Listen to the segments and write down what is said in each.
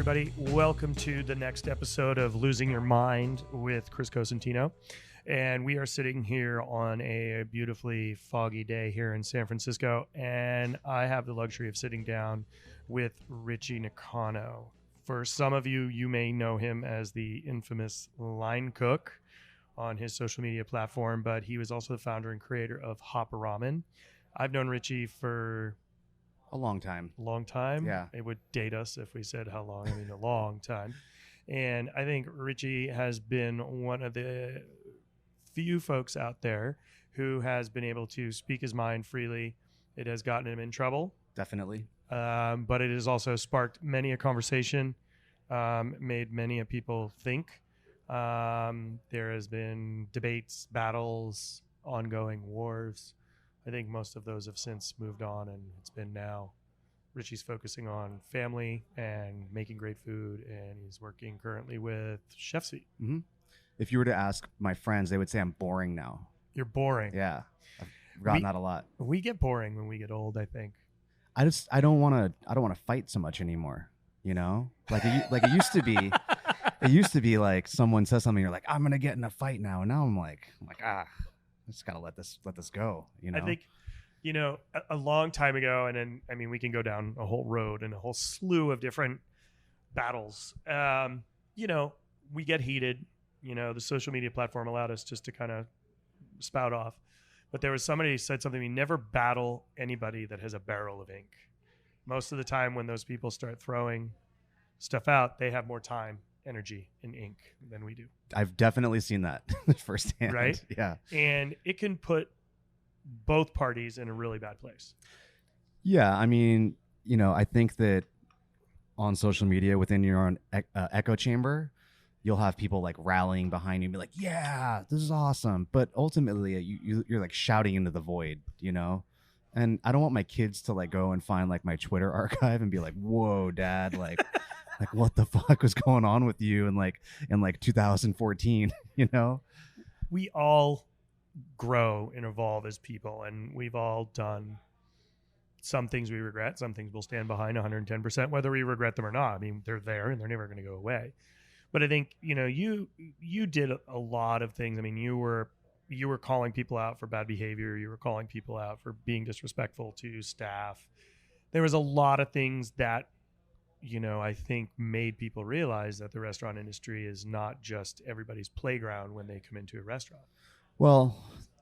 everybody. Welcome to the next episode of Losing Your Mind with Chris Cosentino. And we are sitting here on a beautifully foggy day here in San Francisco. And I have the luxury of sitting down with Richie Nakano. For some of you, you may know him as the infamous line cook on his social media platform, but he was also the founder and creator of Hapa Ramen. I've known Richie for a long time. Yeah. It would date us if we said how long. I mean, a long time. And I think Richie has been one of the few folks out there who has been able to speak his mind freely. It has gotten him in trouble. Definitely. But it has also sparked many a conversation, made many a people think. There has been debates, battles, ongoing wars. I think most of those have since moved on, and it's been now Richie's focusing on family and making great food, and he's working currently with Chef Suite. Mm-hmm. If you were to ask my friends, they would say I'm boring now. You're boring. Yeah, I've gotten that a lot. We get boring when we get old, I think. I don't want to fight so much anymore. You know, like it used to be. It used to be like someone says something, you're like, I'm gonna get in a fight now, and now I'm like, I just gotta let this go. You know, I think, a long time ago, and then we can go down a whole road and a whole slew of different battles. We get heated. The social media platform allowed us just to kind of spout off. But there was somebody who said something: we never battle anybody that has a barrel of ink. Most of the time, when those people start throwing stuff out, they have more time, energy, and ink than we do. I've definitely seen that firsthand. Right? Yeah. And it can put both parties in a really bad place. Yeah. I mean, I think that on social media within your own echo chamber, you'll have people like rallying behind you and be like, yeah, this is awesome. But ultimately you're like shouting into the void, And I don't want my kids to like go and find like my Twitter archive and be like, whoa, dad, like what the fuck was going on with you in 2014, We all grow and evolve as people, and we've all done some things we regret, some things we'll stand behind 110%, whether we regret them or not. I mean, they're there and they're never going to go away. But I think, you did a lot of things. I mean, you were calling people out for bad behavior. You were calling people out for being disrespectful to staff. There was a lot of things that, I think made people realize that the restaurant industry is not just everybody's playground when they come into a restaurant. Well,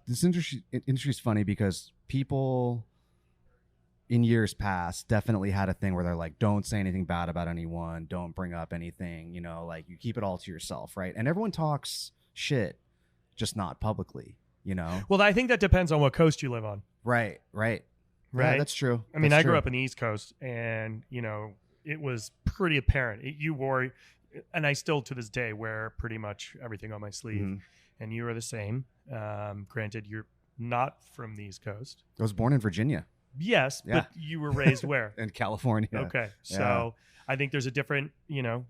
this industry is funny because people in years past definitely had a thing where they're like, don't say anything bad about anyone. Don't bring up anything, like you keep it all to yourself. Right. And everyone talks shit, just not publicly, Well, I think that depends on what coast you live on. Right. Yeah, that's true. I mean, I grew up in the East Coast, and, it was pretty apparent. You wore, and I still to this day wear pretty much everything on my sleeve. Mm-hmm. And you are the same. Granted, you're not from the East Coast. I was born in Virginia. Yes, yeah. But you were raised where? In California. Okay. So I think there's a different,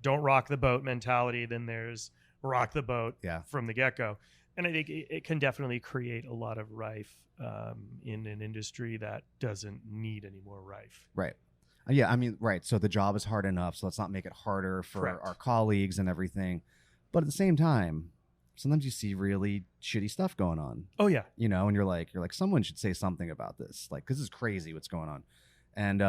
don't rock the boat mentality than there's rock the boat from the get-go. And I think it can definitely create a lot of rife in an industry that doesn't need any more rife. Right. Yeah, I mean, right. So the job is hard enough, so let's not make it harder for our colleagues and everything. But at the same time, sometimes you see really shitty stuff going on. Oh yeah. And you're like, someone should say something about this. Like, this is crazy what's going on. And,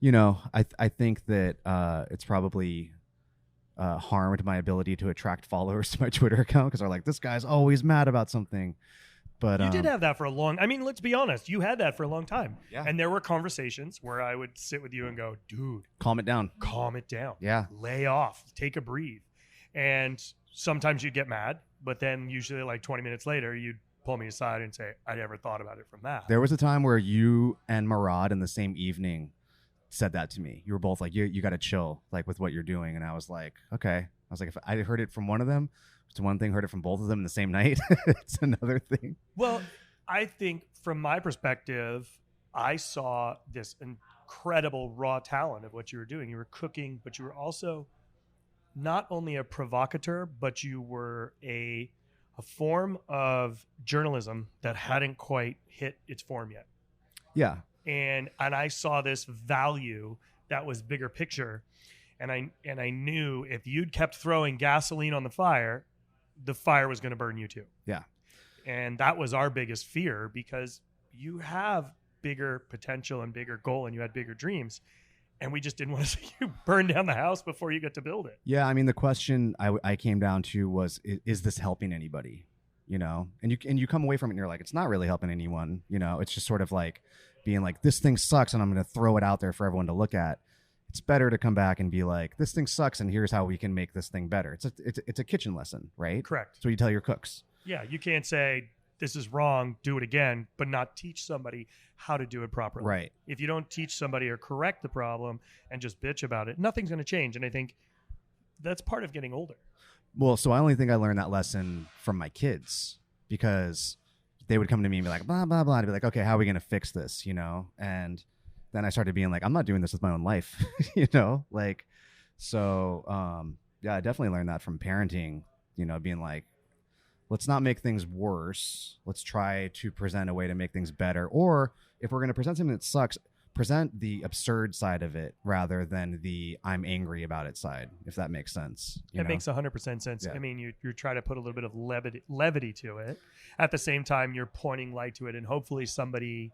I think that it's probably harmed my ability to attract followers to my Twitter account because they're like, this guy's always mad about something. But you did have that for a long, let's be honest, you had that for a long time. Yeah. And there were conversations where I would sit with you and go, dude, calm it down. Yeah. Lay off, take a breathe. And sometimes you'd get mad, but then usually like 20 minutes later, you'd pull me aside and say, I never thought about it from that. There was a time where you and Murad in the same evening said that to me. You were both like, you got to chill, like with what you're doing. And I was like, okay. I was like, if I heard it from one of them, it's one thing, heard it from both of them in the same night. It's another thing. Well, I think from my perspective, I saw this incredible raw talent of what you were doing. You were cooking, but you were also not only a provocateur, but you were a form of journalism that hadn't quite hit its form yet. Yeah. And I saw this value that was bigger picture. And I knew if you'd kept throwing gasoline on the fire was going to burn you too. Yeah. And that was our biggest fear, because you have bigger potential and bigger goal, and you had bigger dreams. And we just didn't want to see you burn down the house before you get to build it. Yeah. I mean, the question I came down to was, is this helping anybody? You know, and you come away from it and you're like, it's not really helping anyone. You know, it's just sort of like being like, this thing sucks and I'm going to throw it out there for everyone to look at. It's better to come back and be like, this thing sucks and here's how we can make this thing better. It's a kitchen lesson, right? Correct. So you tell your cooks. Yeah, you can't say this is wrong, do it again, but not teach somebody how to do it properly. Right. If you don't teach somebody or correct the problem and just bitch about it, nothing's going to change. And I think that's part of getting older. Well, so I only think I learned that lesson from my kids, because they would come to me and be like, blah, blah, blah. I'd be like, okay, how are we going to fix this? You know? And then I started being like, I'm not doing this with my own life, you know? Like, so, yeah, I definitely learned that from parenting, you know, being like, let's not make things worse. Let's try to present a way to make things better. Or if we're going to present something that sucks, present the absurd side of it rather than the I'm angry about it side, if that makes sense. It makes 100% sense. Yeah. I mean, you're trying to put a little bit of levity to it. At the same time, you're pointing light to it, and hopefully somebody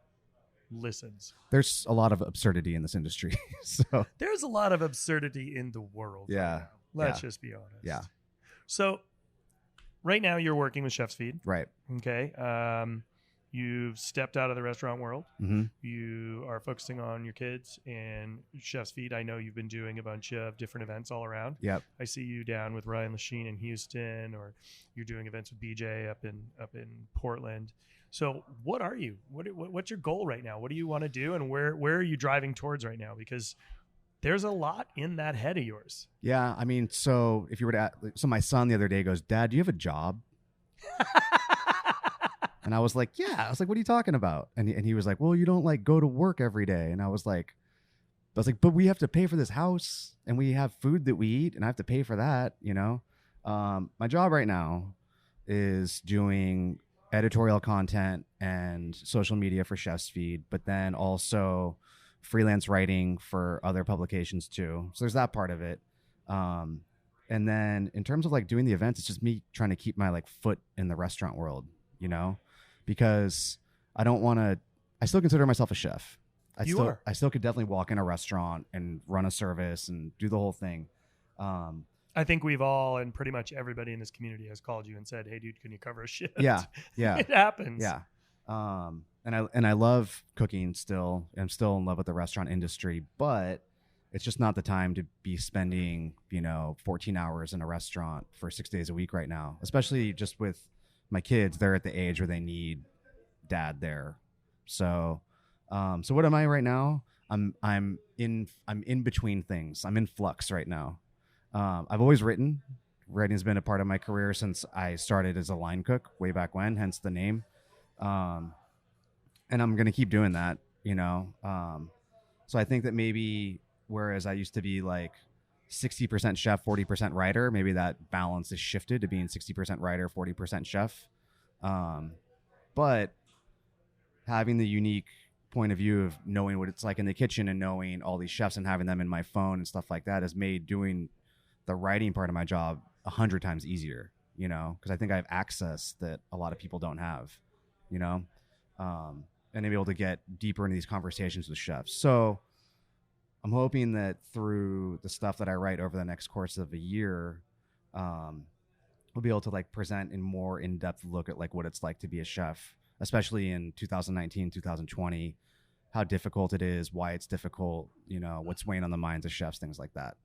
listens. There's a lot of absurdity in this industry. So there's a lot of absurdity in the world. Yeah. Right now. Let's just be honest. Yeah. So right now you're working with Chef's Feed. Right. Okay. You've stepped out of the restaurant world. Mm-hmm. You are focusing on your kids and Chef's Feed. I know you've been doing a bunch of different events all around. Yep. I see you down with Ryan Lachine in Houston, or you're doing events with BJ up in Portland. So what are you? What's your goal right now? What do you want to do, and where are you driving towards right now? Because there's a lot in that head of yours. Yeah. I mean, so if you were to so my son the other day goes, Dad, do you have a job? And I was like, yeah. I was like, what are you talking about? And he was like, well, you don't like go to work every day. And I was like, but we have to pay for this house, and we have food that we eat, and I have to pay for that, you know? My job right now is doing editorial content and social media for Chef's Feed, but then also freelance writing for other publications too. So there's that part of it. And then in terms of like doing the events, it's just me trying to keep my like foot in the restaurant world, you know? Because I still consider myself a chef. I still could definitely walk in a restaurant and run a service and do the whole thing. I think we've all, and pretty much everybody in this community has called you and said, hey dude, can you cover a shift? Yeah. It happens. Yeah. And I love cooking still. I'm still in love with the restaurant industry, but it's just not the time to be spending, 14 hours in a restaurant for 6 days a week right now, especially just with my kids. They're at the age where they need dad there. So what am I right now? I'm in between things. I'm in flux right now. I've always written. Writing has been a part of my career since I started as a line cook way back when, hence the name. And I'm going to keep doing that, So I think that maybe whereas I used to be like 60% chef, 40% writer, maybe that balance is shifted to being 60% writer, 40% chef. But having the unique point of view of knowing what it's like in the kitchen and knowing all these chefs and having them in my phone and stuff like that has made doing the writing part of my job 100 times easier, because I think I have access that a lot of people don't have, and to be able to get deeper into these conversations with chefs. So I'm hoping that through the stuff that I write over the next course of a year, we'll be able to like present a more in-depth look at like what it's like to be a chef, especially in 2019, 2020, how difficult it is, why it's difficult, what's weighing on the minds of chefs, things like that.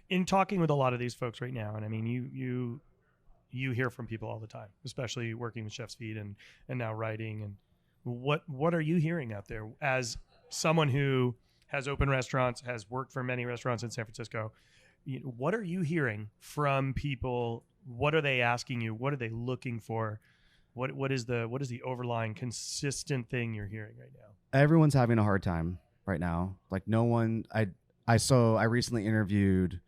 In talking with a lot of these folks right now, and I mean, you hear from people all the time, especially working with Chef's Feed and now writing. And what are you hearing out there as someone who has opened restaurants, has worked for many restaurants in San Francisco? What are you hearing from people? What are they asking you? What are they looking for? What is the overlying consistent thing you're hearing right now? Everyone's having a hard time right now. Like no one. I recently interviewed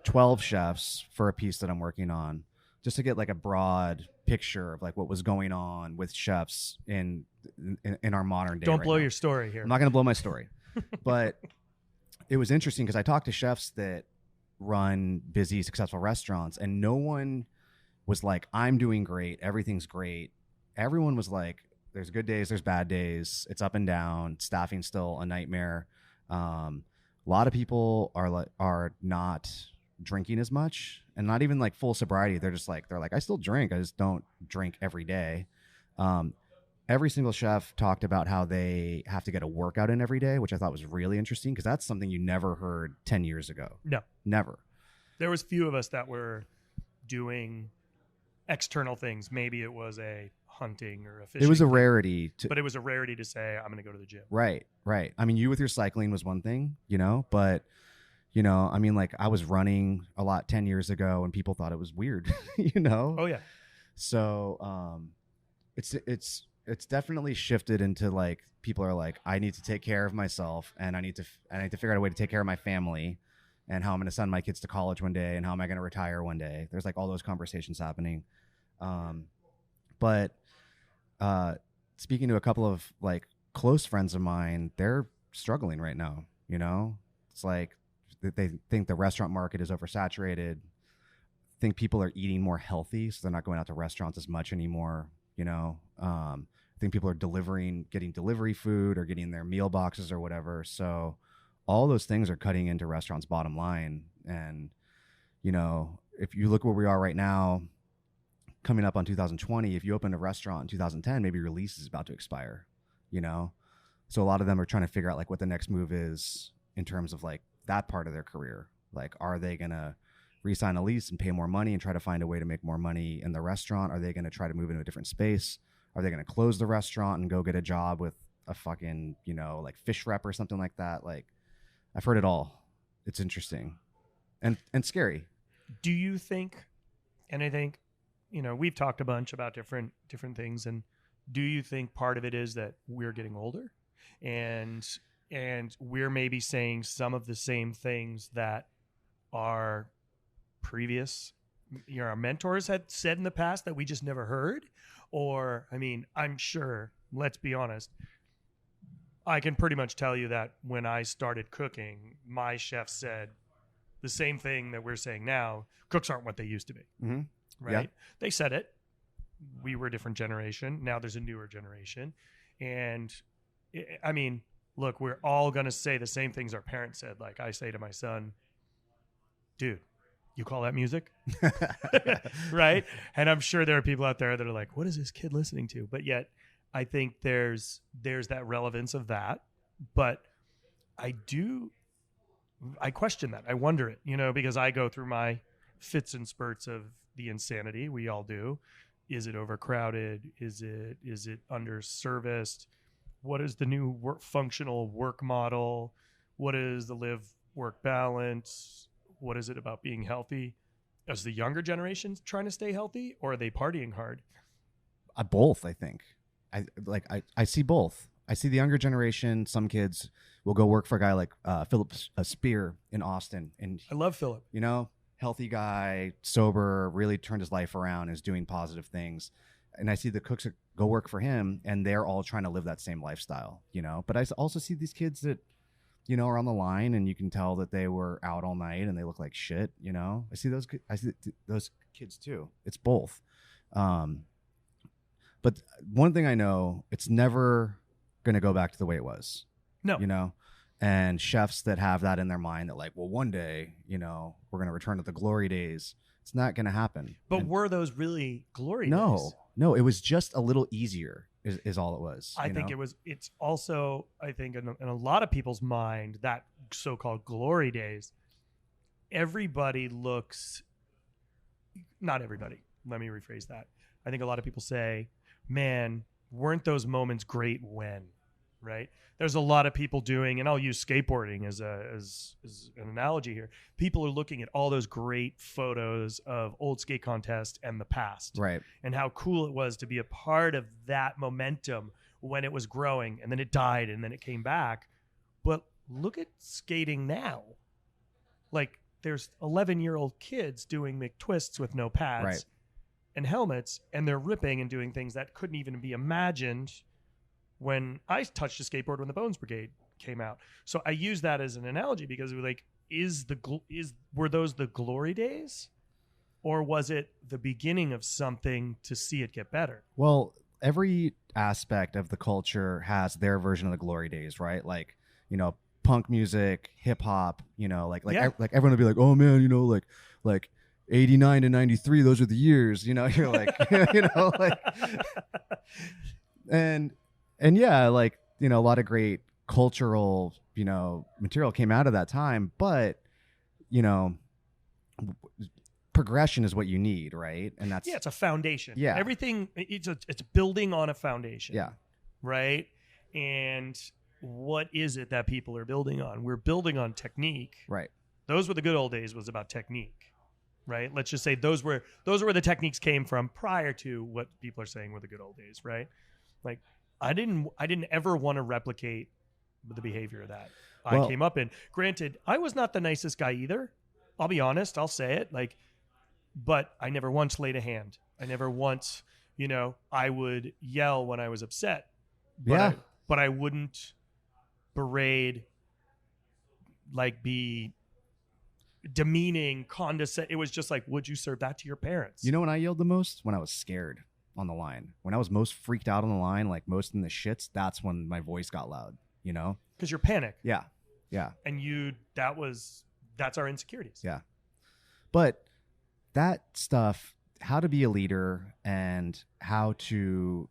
12 chefs for a piece that I'm working on, just to get like a broad picture of like what was going on with chefs in our modern day. Don't right blow now. your story here. I'm not going to blow my story, but it was interesting because I talked to chefs that run busy, successful restaurants, and no one was like, I'm doing great, everything's great. Everyone was like, there's good days, there's bad days, it's up and down, staffing's still a nightmare. A lot of people are not drinking as much, and not even like full sobriety. They're like, I still drink, I just don't drink every day. Every single chef talked about how they have to get a workout in every day, which I thought was really interesting because that's something you never heard 10 years ago. No, never. There was few of us that were doing external things. Maybe it was a hunting or a fishing. It was a rarity. But it was a rarity to say, I'm going to go to the gym. Right. I mean, you with your cycling was one thing, but, I mean, like I was running a lot 10 years ago and people thought it was weird, Oh, yeah. So it's definitely shifted into like people are like, I need to take care of myself and I need to figure out a way to take care of my family and how I'm going to send my kids to college one day and how am I going to retire one day. There's like all those conversations happening. But speaking to a couple of like close friends of mine, they're struggling right now. It's like they think the restaurant market is oversaturated. Think people are eating more healthy, so they're not going out to restaurants as much anymore. I think people are getting delivery food or getting their meal boxes or whatever. So all those things are cutting into restaurants' bottom line. And, if you look where we are right now, coming up on 2020, if you open a restaurant in 2010, maybe your lease is about to expire, So a lot of them are trying to figure out like what the next move is in terms of like that part of their career. Like, are they going to re-sign a lease and pay more money and try to find a way to make more money in the restaurant? Are they going to try to move into a different space? Are they going to close the restaurant and go get a job with a fucking, like fish rep or something like that? Like, I've heard it all. It's interesting and scary. Do you think, and I think, we've talked a bunch about different things, and do you think part of it is that we're getting older and we're maybe saying some of the same things that our previous, our mentors had said in the past that we just never heard? Or, I mean, I'm sure, let's be honest, I can pretty much tell you that when I started cooking, my chef said the same thing that we're saying now. Cooks aren't what they used to be. Mm-hmm. Right? Yeah. They said it. We were a different generation. Now there's a newer generation. And I mean, look, we're all going to say the same things our parents said. Like I say to my son, dude, you call that music? Right? And I'm sure there are people out there that are like, what is this kid listening to? But yet I think there's that relevance of that. But I question that. I wonder it, because I go through my fits and spurts of the insanity. We all do. Is it overcrowded? Is it underserviced? What is the new functional work model? What is the live-work balance? What is it about being healthy? Is the younger generation trying to stay healthy, or are they partying hard? Both, I think. I see both. I see the younger generation. Some kids will go work for a guy like Philip Spear in Austin, and I love Philip. Healthy guy, sober, really turned his life around, is doing positive things. And I see the cooks that go work for him, and they're all trying to live that same lifestyle. But I also see these kids that are on the line, and you can tell that they were out all night and they look like shit. I see those kids too. It's both. But one thing I know, it's never going to go back to the way it was. No. And chefs that have that in their mind that like, well, one day, we're going to return to the glory days. It's not going to happen. But were those really glory days? No, it was just a little easier is all it was. I think it's also, I think in a lot of people's mind, that so-called glory days, everybody looks, not everybody, let me rephrase that. I think a lot of people say, man, weren't those moments great when, right? There's a lot of people doing, and I'll use skateboarding as an analogy here. People are looking at all those great photos of old skate contests and the past, right? And how cool it was to be a part of that momentum when it was growing, and then it died, and then it came back. But look at skating now. Like there's 11-year-old kids doing McTwists with no pads, right, and helmets, and they're ripping and doing things that couldn't even be imagined when I touched a skateboard with the Bones Brigade. came out. So I use that as an analogy because we're like, were those the glory days, or was it the beginning of something to see it get better? Well, every aspect of the culture has their version of the glory days, right? Like, punk music, hip hop, like everyone would be like, oh man, like 89 to 93, those are the years, you're like, like, and yeah, like, a lot of great cultural, material came out of that time, but, progression is what you need, right? And that's it's a foundation. Yeah, everything it's building on a foundation. Yeah, right. And what is it that people are building on? We're building on technique. Right. Those were the good old days. Was about technique, right? Let's just say those were where the techniques came from prior to what people are saying were the good old days, right? Like I didn't ever want to replicate the behavior that I came up in. Granted, I was not the nicest guy either. I'll be honest. I'll say it. But I never once laid a hand. I never once, I would yell when I was upset. But I wouldn't berate, be demeaning, condescending. It was just like, would you serve that to your parents? You know when I yelled the most? When I was scared on the line. When I was most freaked out on the line, like most in the shits, that's when my voice got loud, Because you're panicked. Yeah. Yeah. And that's our insecurities. Yeah. But that stuff, how to be a leader and how to,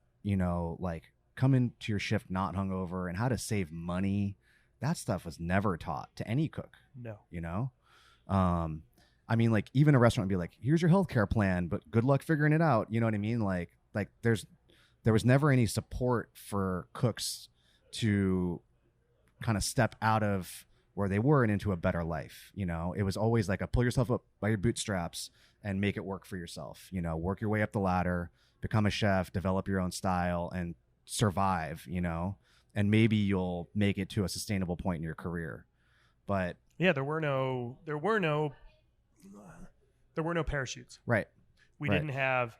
come into your shift not hungover and how to save money, that stuff was never taught to any cook. No. I mean, like even a restaurant would be like, here's your healthcare plan, but good luck figuring it out. You know what I mean? Like there was never any support for cooks to kind of step out of where they were and into a better life. It was always like a pull yourself up by your bootstraps and make it work for yourself. Work your way up the ladder, become a chef, develop your own style, and survive. And maybe you'll make it to a sustainable point in your career. But yeah, there were no parachutes. Right. We didn't have,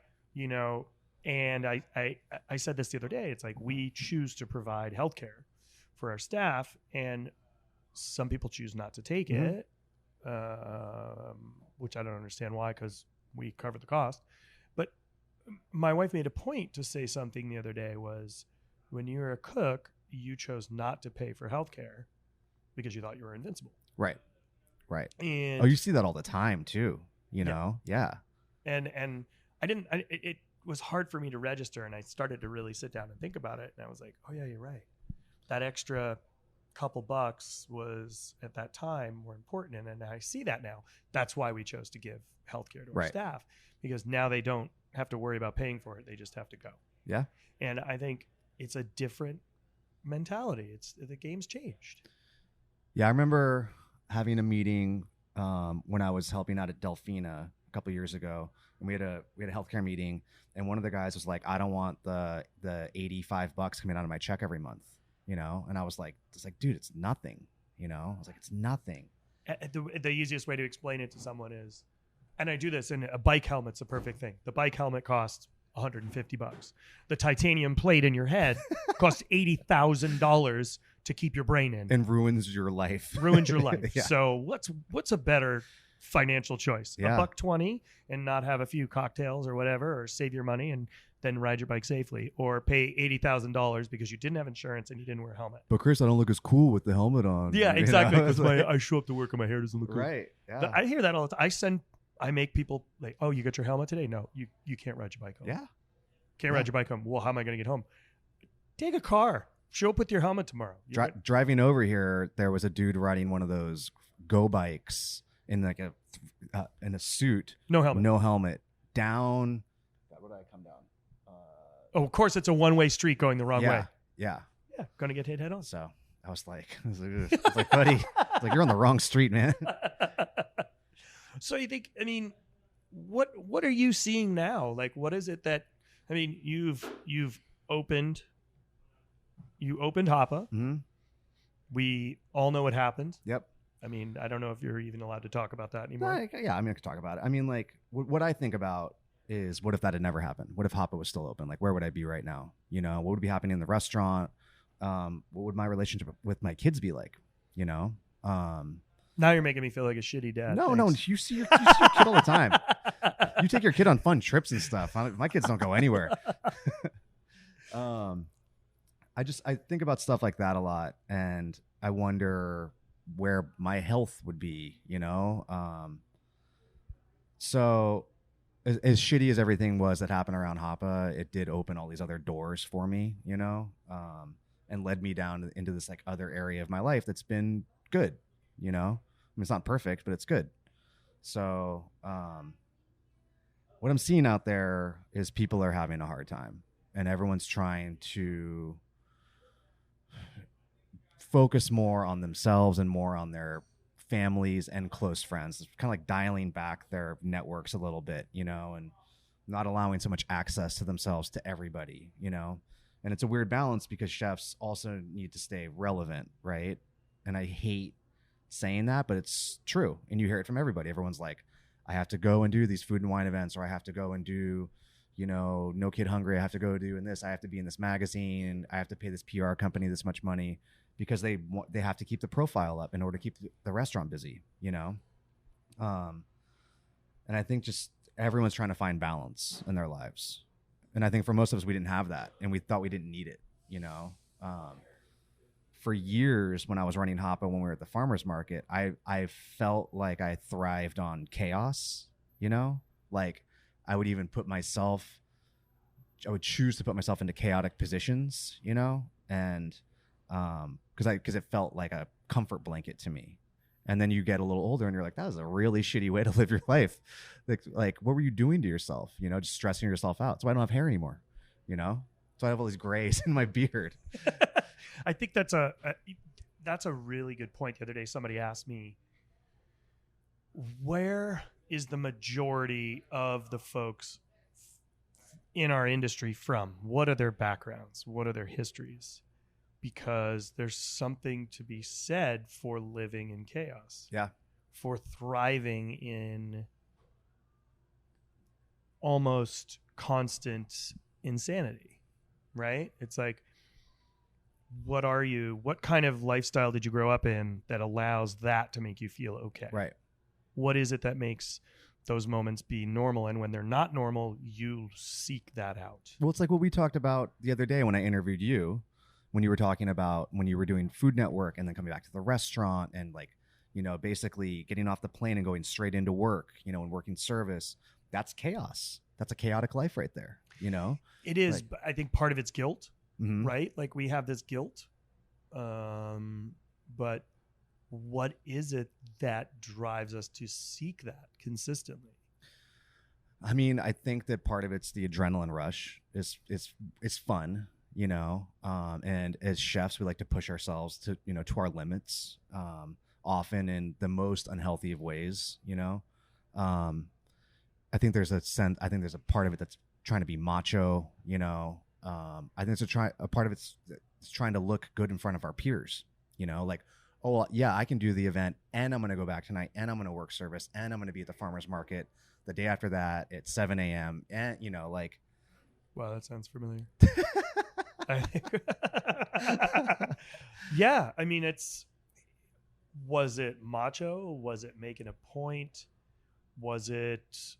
and I said this the other day. It's like we choose to provide healthcare for our staff, and some people choose not to take it, which I don't understand why, because we cover the cost. But my wife made a point to say something the other day was, when you were a cook, you chose not to pay for healthcare because you thought you were invincible. Right. And you see that all the time too, Yeah. And it was hard for me to register, and I started to really sit down and think about it. And I was like, oh yeah, you're right. That extra couple bucks was at that time more important. And I see that now. That's why we chose to give healthcare to our staff, because now they don't have to worry about paying for it. They just have to go. Yeah. And I think it's a different mentality. The game's changed. Yeah. I remember having a meeting when I was helping out at Delphina a couple of years ago, and we had a healthcare meeting, and one of the guys was like, I don't want the $85 coming out of my check every month. And I was like, dude, it's nothing. I was like, it's nothing. The easiest way to explain it to someone is, and I do this, and a bike helmet's a perfect thing. The bike helmet costs $150. The titanium plate in your head costs $80,000 to keep your brain in, and ruins your life. Yeah. So what's a better financial choice? Yeah. $120 and not have a few cocktails or whatever, or save your money and then ride your bike safely, or pay $80,000 because you didn't have insurance and you didn't wear a helmet. But Chris, I don't look as cool with the helmet on. Yeah, exactly. Because I show up to work and my hair doesn't look cool. Right. Yeah. I hear that all the time. I make people like, oh, you got your helmet today? No, you can't ride your bike home. Yeah. Can't ride your bike home. Well, how am I going to get home? Take a car. Show up with your helmet tomorrow. Driving over here, there was a dude riding one of those go bikes in like in a suit. No helmet. Down. Where did I come down? Of course, it's a one-way street going the wrong way. Yeah. Going to get hit head on. So I was like, buddy, you're on the wrong street, man. So you think, what are you seeing now? Like, what is it that, you've opened Hapa. Mm-hmm. We all know what happened. Yep. I don't know if you're even allowed to talk about that anymore. I could talk about it. What I think about is, what if that had never happened? What if Hapa was still open? Like, where would I be right now? What would be happening in the restaurant? what would my relationship with my kids be like? You know? Now you're making me feel like a shitty dad. No, Thanks. you see your kid all the time. You take your kid on fun trips and stuff. My kids don't go anywhere. I think about stuff like that a lot, and I wonder where my health would be, you know? So as shitty as everything was that happened around Hapa, it did open all these other doors for me, you know? And led me down into this like other area of my life that's been good, you know? I mean, it's not perfect, but it's good. So, what I'm seeing out there is people are having a hard time, and everyone's trying to focus more on themselves and more on their families and close friends. It's kind of like dialing back their networks a little bit, you know, and not allowing so much access to themselves to everybody, you know. And it's a weird balance because chefs also need to stay relevant, right? And I hate saying that, but it's true. And you hear it from everybody. Everyone's like, I have to go and do these food and wine events, or I have to go and do, you know, No Kid Hungry. I have to go do this. I have to be in this magazine. I have to pay this PR company this much money, because they have to keep the profile up in order to keep the restaurant busy, you know? And I think just everyone's trying to find balance in their lives. And I think for most of us, we didn't have that, and we thought we didn't need it, you know? For years when I was running Hapa, when we were at the farmer's market, I felt like I thrived on chaos, you know? Like I would choose to put myself into chaotic positions, you know? And because it felt like a comfort blanket to me. And then you get a little older and you're like, that was a really shitty way to live your life. Like what were you doing to yourself? You know, just stressing yourself out. So I don't have hair anymore, you know? So I have all these grays in my beard. I think that's a really good point. The other day, somebody asked me, where is the majority of the folks in our industry from? What are their backgrounds? What are their histories? Because there's something to be said for living in chaos. Yeah. For thriving in almost constant insanity, right? It's like, what kind of lifestyle did you grow up in that allows that to make you feel okay? Right. What is it that makes those moments be normal? And when they're not normal, you seek that out. Well, it's like what we talked about the other day when I interviewed you, when you were talking about when you were doing Food Network and then coming back to the restaurant and like, you know, basically getting off the plane and going straight into work, you know, and working service. That's chaos. That's a chaotic life right there, you know? It is. Like, but I think part of it's guilt. mm-hmm. Right? Like we have this guilt. But what is it that drives us to seek that consistently? I mean, I think that part of it's the adrenaline rush. It's fun, you know? And as chefs, we like to push ourselves to, you know, to our limits, often in the most unhealthy of ways, you know? I think there's a part of it that's trying to be macho, you know? I think a part of it's trying to look good in front of our peers, you know, like, oh, well, yeah, I can do the event and I'm going to go back tonight and I'm going to work service and I'm going to be at the farmer's market the day after that at 7 a.m. And, you know, like. Wow, that sounds familiar. Yeah. I mean, was it macho? Was it making a point? Was it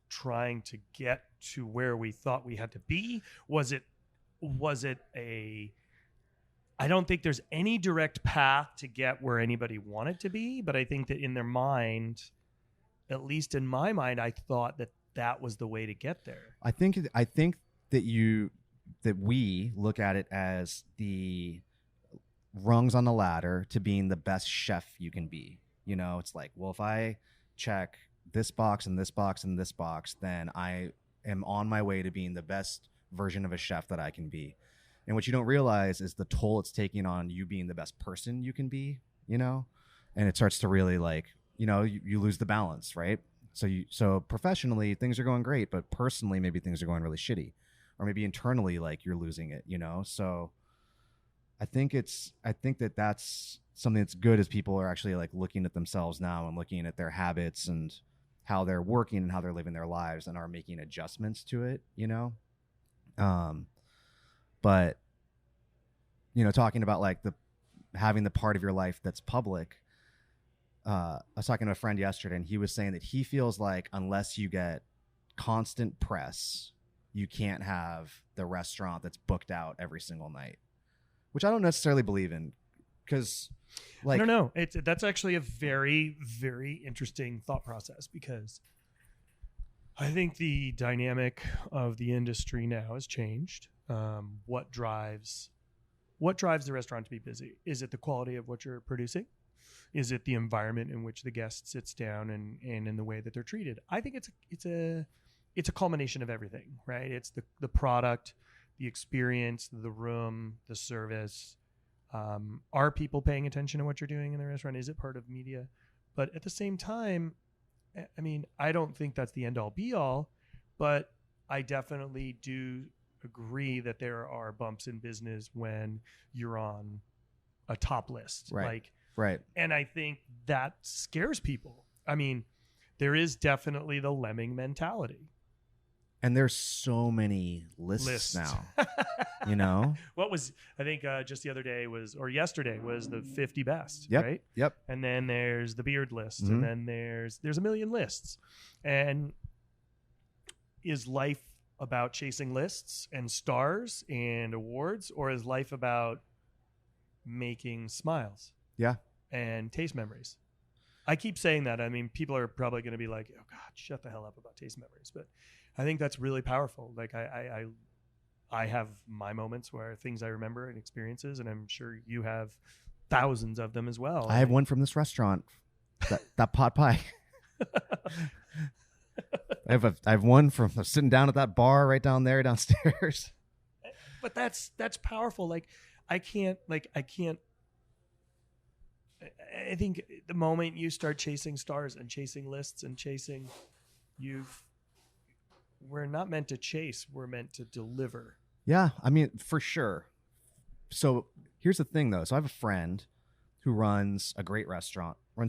trying to get to where we thought we had to be? Was it I don't think there's any direct path to get where anybody wanted to be, but I think that in their mind, at least in my mind, I thought that was the way to get there. I think that we look at it as the rungs on the ladder to being the best chef you can be. You know, it's like, well, if I check this box and this box and this box, then I am on my way to being the best version of a chef that I can be. And what you don't realize is the toll it's taking on you being the best person you can be, you know? And it starts to really like, you know, you lose the balance, right? So professionally things are going great, but personally maybe things are going really shitty, or maybe internally like you're losing it, you know? So I think that that's something that's good, as people are actually like looking at themselves now and looking at their habits and how they're working and how they're living their lives and are making adjustments to it, you know? But talking about like having the part of your life that's public. I was talking to a friend yesterday, and he was saying that he feels like unless you get constant press, you can't have the restaurant that's booked out every single night, which I don't necessarily believe in, because I don't know. That's actually a very, very interesting thought process, because I think the dynamic of the industry now has changed. What drives the restaurant to be busy? Is it the quality of what you're producing? Is it the environment in which the guest sits down and in the way that they're treated? I think it's a culmination of everything, right? It's the product, the experience, the room, the service. Are people paying attention to what you're doing in the restaurant? Is it part of media? But at the same time, I mean, I don't think that's the end all be all, but I definitely do agree that there are bumps in business when you're on a top list. Right. Right. And I think that scares people. I mean, there is definitely the lemming mentality. And there's so many lists now, What was, I think just the other day yesterday was the 50 best, yep, right? Yep. And then there's the beard list, mm-hmm. and then there's a million lists. And is life about chasing lists and stars and awards, or is life about making smiles? Yeah. And taste memories? I keep saying that. I mean, people are probably going to be like, oh God, shut the hell up about taste memories. But I think that's really powerful. Like I have my moments where things I remember and experiences, and I'm sure you have thousands of them as well. I have one from this restaurant, that pot pie. I have one from sitting down at that bar right down there downstairs. But that's powerful. I think the moment you start chasing stars and chasing lists and we're not meant to chase, we're meant to deliver. Yeah, I mean, for sure. So here's the thing, though. So I have a friend who runs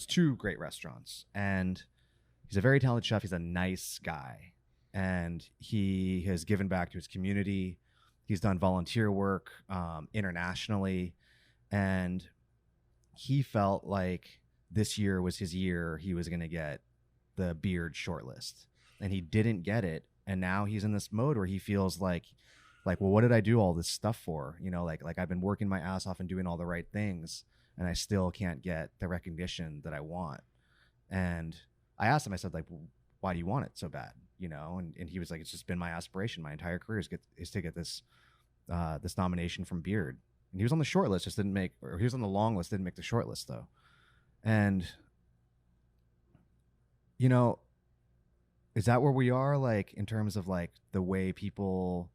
two great restaurants, and he's a very talented chef. He's a nice guy, and he has given back to his community. He's done volunteer work internationally, and he felt like this year was his year. He was going to get the beard shortlist, and he didn't get it. And now he's in this mode where he feels like, well, what did I do all this stuff for? Like I've been working my ass off and doing all the right things, and I still can't get the recognition that I want. And I asked him, I said, like, why do you want it so bad? And he was like, it's just been my aspiration my entire career is to get this nomination from Beard. And he was on the short list, he was on the long list, didn't make the short list though. And, is that where we are, like, in terms of like the way people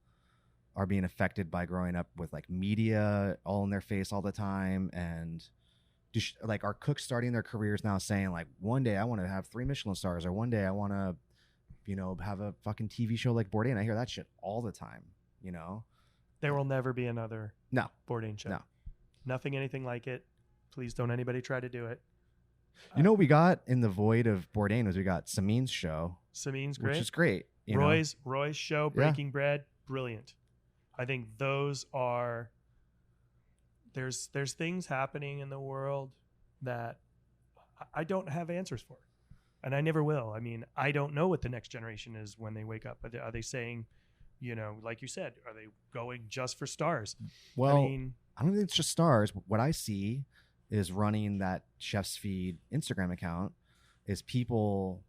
are being affected by growing up with like media all in their face all the time? And like, are cooks starting their careers now saying like, one day I want to have 3 Michelin stars, or one day I want to, have a fucking TV show like Bourdain? I hear that shit all the time, There will never be another Bourdain show. No. Nothing anything like it. Please don't anybody try to do it. What we got in the void of Bourdain was we got Samin's show. Samin's great. Which is great. Roy's show, Breaking Bread, brilliant. I think those are... There's things happening in the world that I don't have answers for. And I never will. I mean, I don't know what the next generation is when they wake up. Are they saying, like you said, are they going just for stars? Well, I don't think it's just stars. What I see is running that Chef's Feed Instagram account is people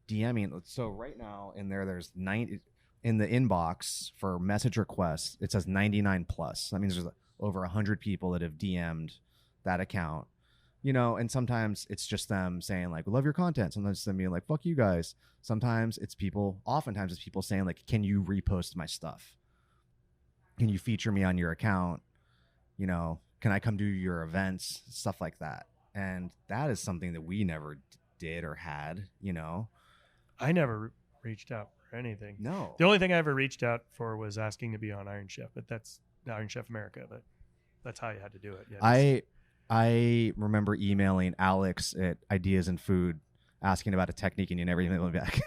DMing. So right now there's 90 in the inbox for message requests. It says 99 plus. That means there's over 100 people that have DM'd that account, and sometimes it's just them saying like, we love your content. Sometimes it's them being like, fuck you guys. Oftentimes it's people saying like, can you repost my stuff? Can you feature me on your account? Can I come do your events? Stuff like that. And that is something that we never did or had, I never reached out for anything. No. The only thing I ever reached out for was asking to be on Iron Chef, but that's Iron Chef America, but that's how you had to do it. Yeah, I remember emailing Alex at Ideas in Food asking about a technique and you never email me back.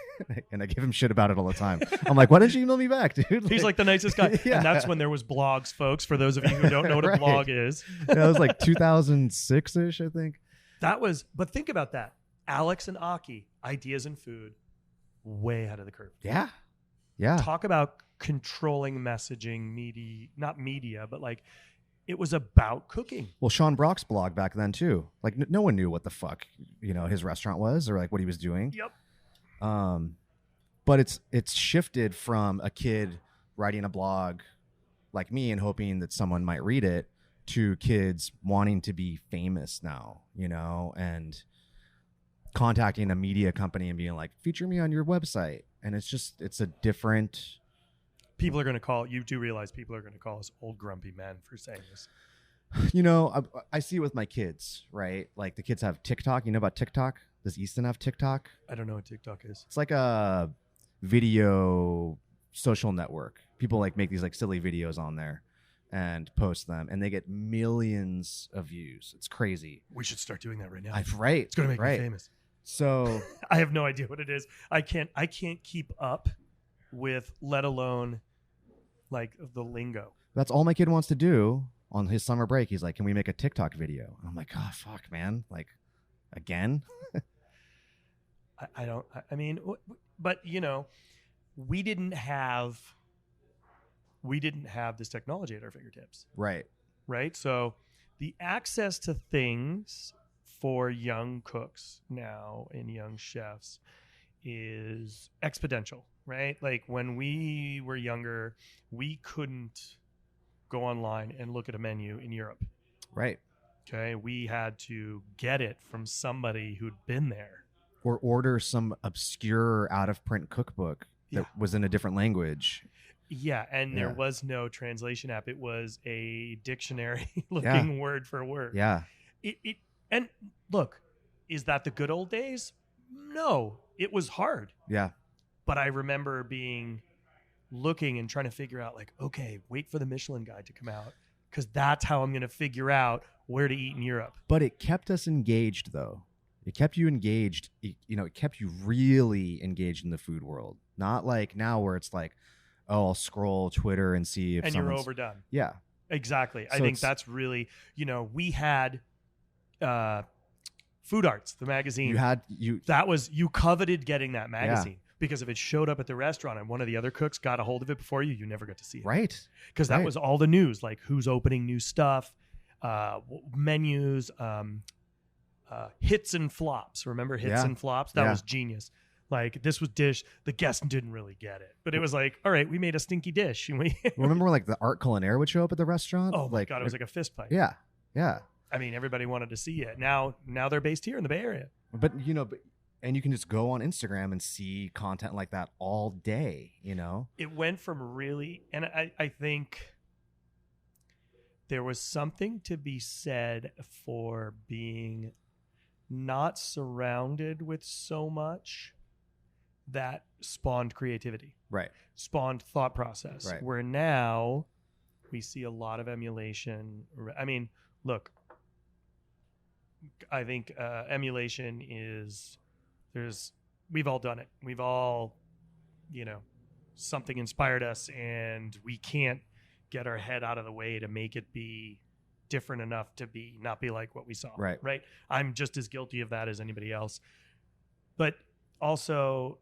And I give him shit about it all the time. I'm like, why didn't you email me back, dude? He's like the nicest guy. Yeah. And that's when there was blogs, folks, for those of you who don't know what a blog is. That was like 2006-ish, I think. But think about that. Alex and Aki, ideas in food, way ahead of the curve. Yeah. Yeah. Talk about controlling messaging, not media, but like it was about cooking. Well, Sean Brock's blog back then too. Like no one knew what the fuck, his restaurant was or like what he was doing. Yep. But it's shifted from a kid writing a blog like me and hoping that someone might read it to kids wanting to be famous now, and contacting a media company and being like, feature me on your website. And it's a different. People are going to call, you do realize people are going to call us old grumpy men for saying this. I see it with my kids, right? Like the kids have TikTok. You know about TikTok? Does Easton have TikTok? I don't know what TikTok is. It's like a video social network. People like make these like silly videos on there and post them, and they get millions of views. It's crazy. We should start doing that right now. Right. It's going to make me famous. So I have no idea what it is. I can't keep up with, let alone like the lingo. That's all my kid wants to do on his summer break. He's like, can we make a TikTok video? And I'm like, oh, fuck, man. Like, again? But we didn't have this technology at our fingertips. Right. So the access to things for young cooks now and young chefs is exponential, right? Like when we were younger, we couldn't go online and look at a menu in Europe. Right. Okay. We had to get it from somebody who'd been there. Or order some obscure out-of-print cookbook that was in a different language. Yeah, and there was no translation app. It was a dictionary looking word for word. Yeah. And look, is that the good old days? No, it was hard. Yeah. But I remember looking and trying to figure out like, okay, wait for the Michelin guide to come out because that's how I'm going to figure out where to eat in Europe. But it kept us engaged, though. It kept you engaged. It kept you really engaged in the food world. Not like now where it's like, oh, I'll scroll Twitter and see if you're overdone. Yeah. Exactly. So I think that's really, we had Food Arts, the magazine. You coveted getting that magazine because if it showed up at the restaurant and one of the other cooks got a hold of it before you never got to see it. Right. Because that was all the news, like who's opening new stuff, menus, hits and flops. Remember hits and flops? That was genius. Like this was dish. The guest didn't really get it, but it was like, all right, we made a stinky dish. Remember when like the art culinaire would show up at the restaurant? Oh my God, it was like a fist fight. Yeah. Yeah. I mean, everybody wanted to see it. Now they're based here in the Bay Area. But and you can just go on Instagram and see content like that all day, It went from really, and I think there was something to be said for being not surrounded with so much that spawned creativity. Right. Spawned thought process. Right. Where now we see a lot of emulation. I mean, look, I think emulation we've all done it. We've all, something inspired us and we can't get our head out of the way to make it be different enough to not be like what we saw. Right. Right. I'm just as guilty of that as anybody else. But also,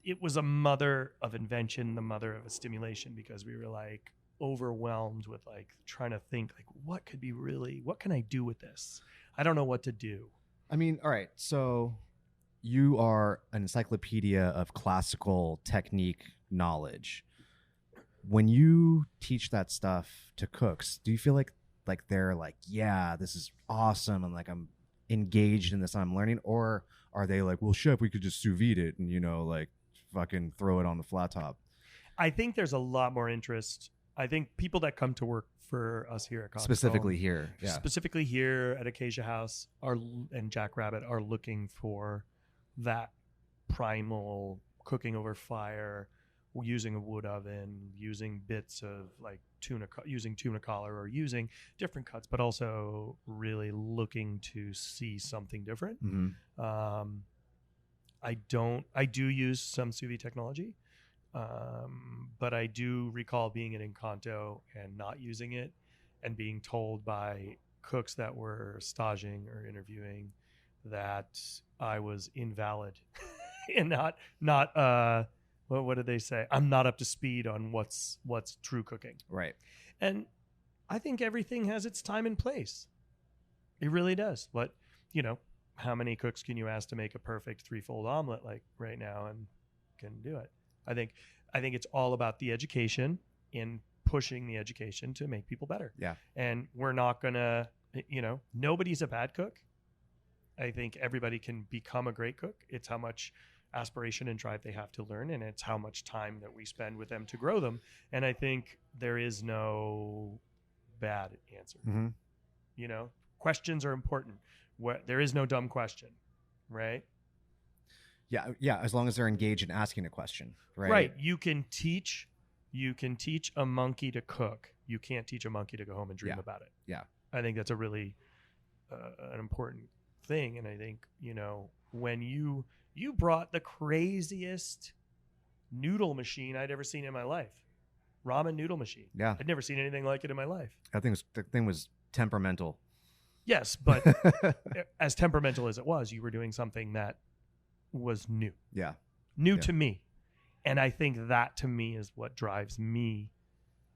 it was a mother of invention, the mother of a stimulation, because we were like overwhelmed with like trying to think like, what can I do with this? I don't know what to do. I mean, all right. So you are an encyclopedia of classical technique knowledge. When you teach that stuff to cooks, do you feel like they're like, yeah, this is awesome, and like I'm engaged in this and I'm learning, or are they like, well, chef, we could just sous vide it and like fucking throw it on the flat top? I think there's a lot more interest. I think people that come to work for us here at Cosentino, specifically here at Acacia House and Jackrabbit are looking for that primal cooking over fire using a wood oven, using bits of like using tuna collar, or using different cuts, but also really looking to see something different. I do use some sous vide technology, but I do recall being at Encanto and not using it, and being told by cooks that were staging or interviewing that I was invalid and not what did they say? I'm not up to speed on what's true cooking. Right. And I think everything has its time and place. It really does. But, how many cooks can you ask to make a perfect 3-fold omelet like right now and can do it? I think it's all about the education and pushing the education to make people better. Yeah. And we're not gonna, nobody's a bad cook. I think everybody can become a great cook. It's how much aspiration and drive they have to learn, and it's how much time that we spend with them to grow them. And I think there is no bad answer. Questions are important. There is no dumb question, right? Yeah, as long as they're engaged in asking a question, right? Right. You can teach a monkey to cook. You can't teach a monkey to go home and dream about it. Yeah. I think that's a really an important thing. And I think, when you brought the craziest noodle machine I'd ever seen in my life, ramen noodle machine. Yeah. I'd never seen anything like it in my life. The thing was temperamental. Yes, but as temperamental as it was, you were doing something that was new. Yeah. New to me. And I think that to me is what drives me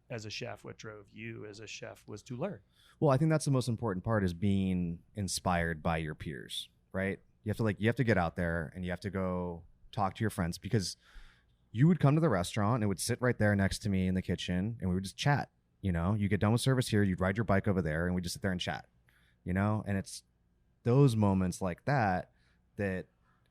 as a chef. What drove you as a chef was to learn. Well, I think that's the most important part, is being inspired by your peers, right? You have to get out there and you have to go talk to your friends, because you would come to the restaurant and would sit right there next to me in the kitchen and we would just chat. You get done with service here, you'd ride your bike over there and we just sit there and chat, and it's those moments like that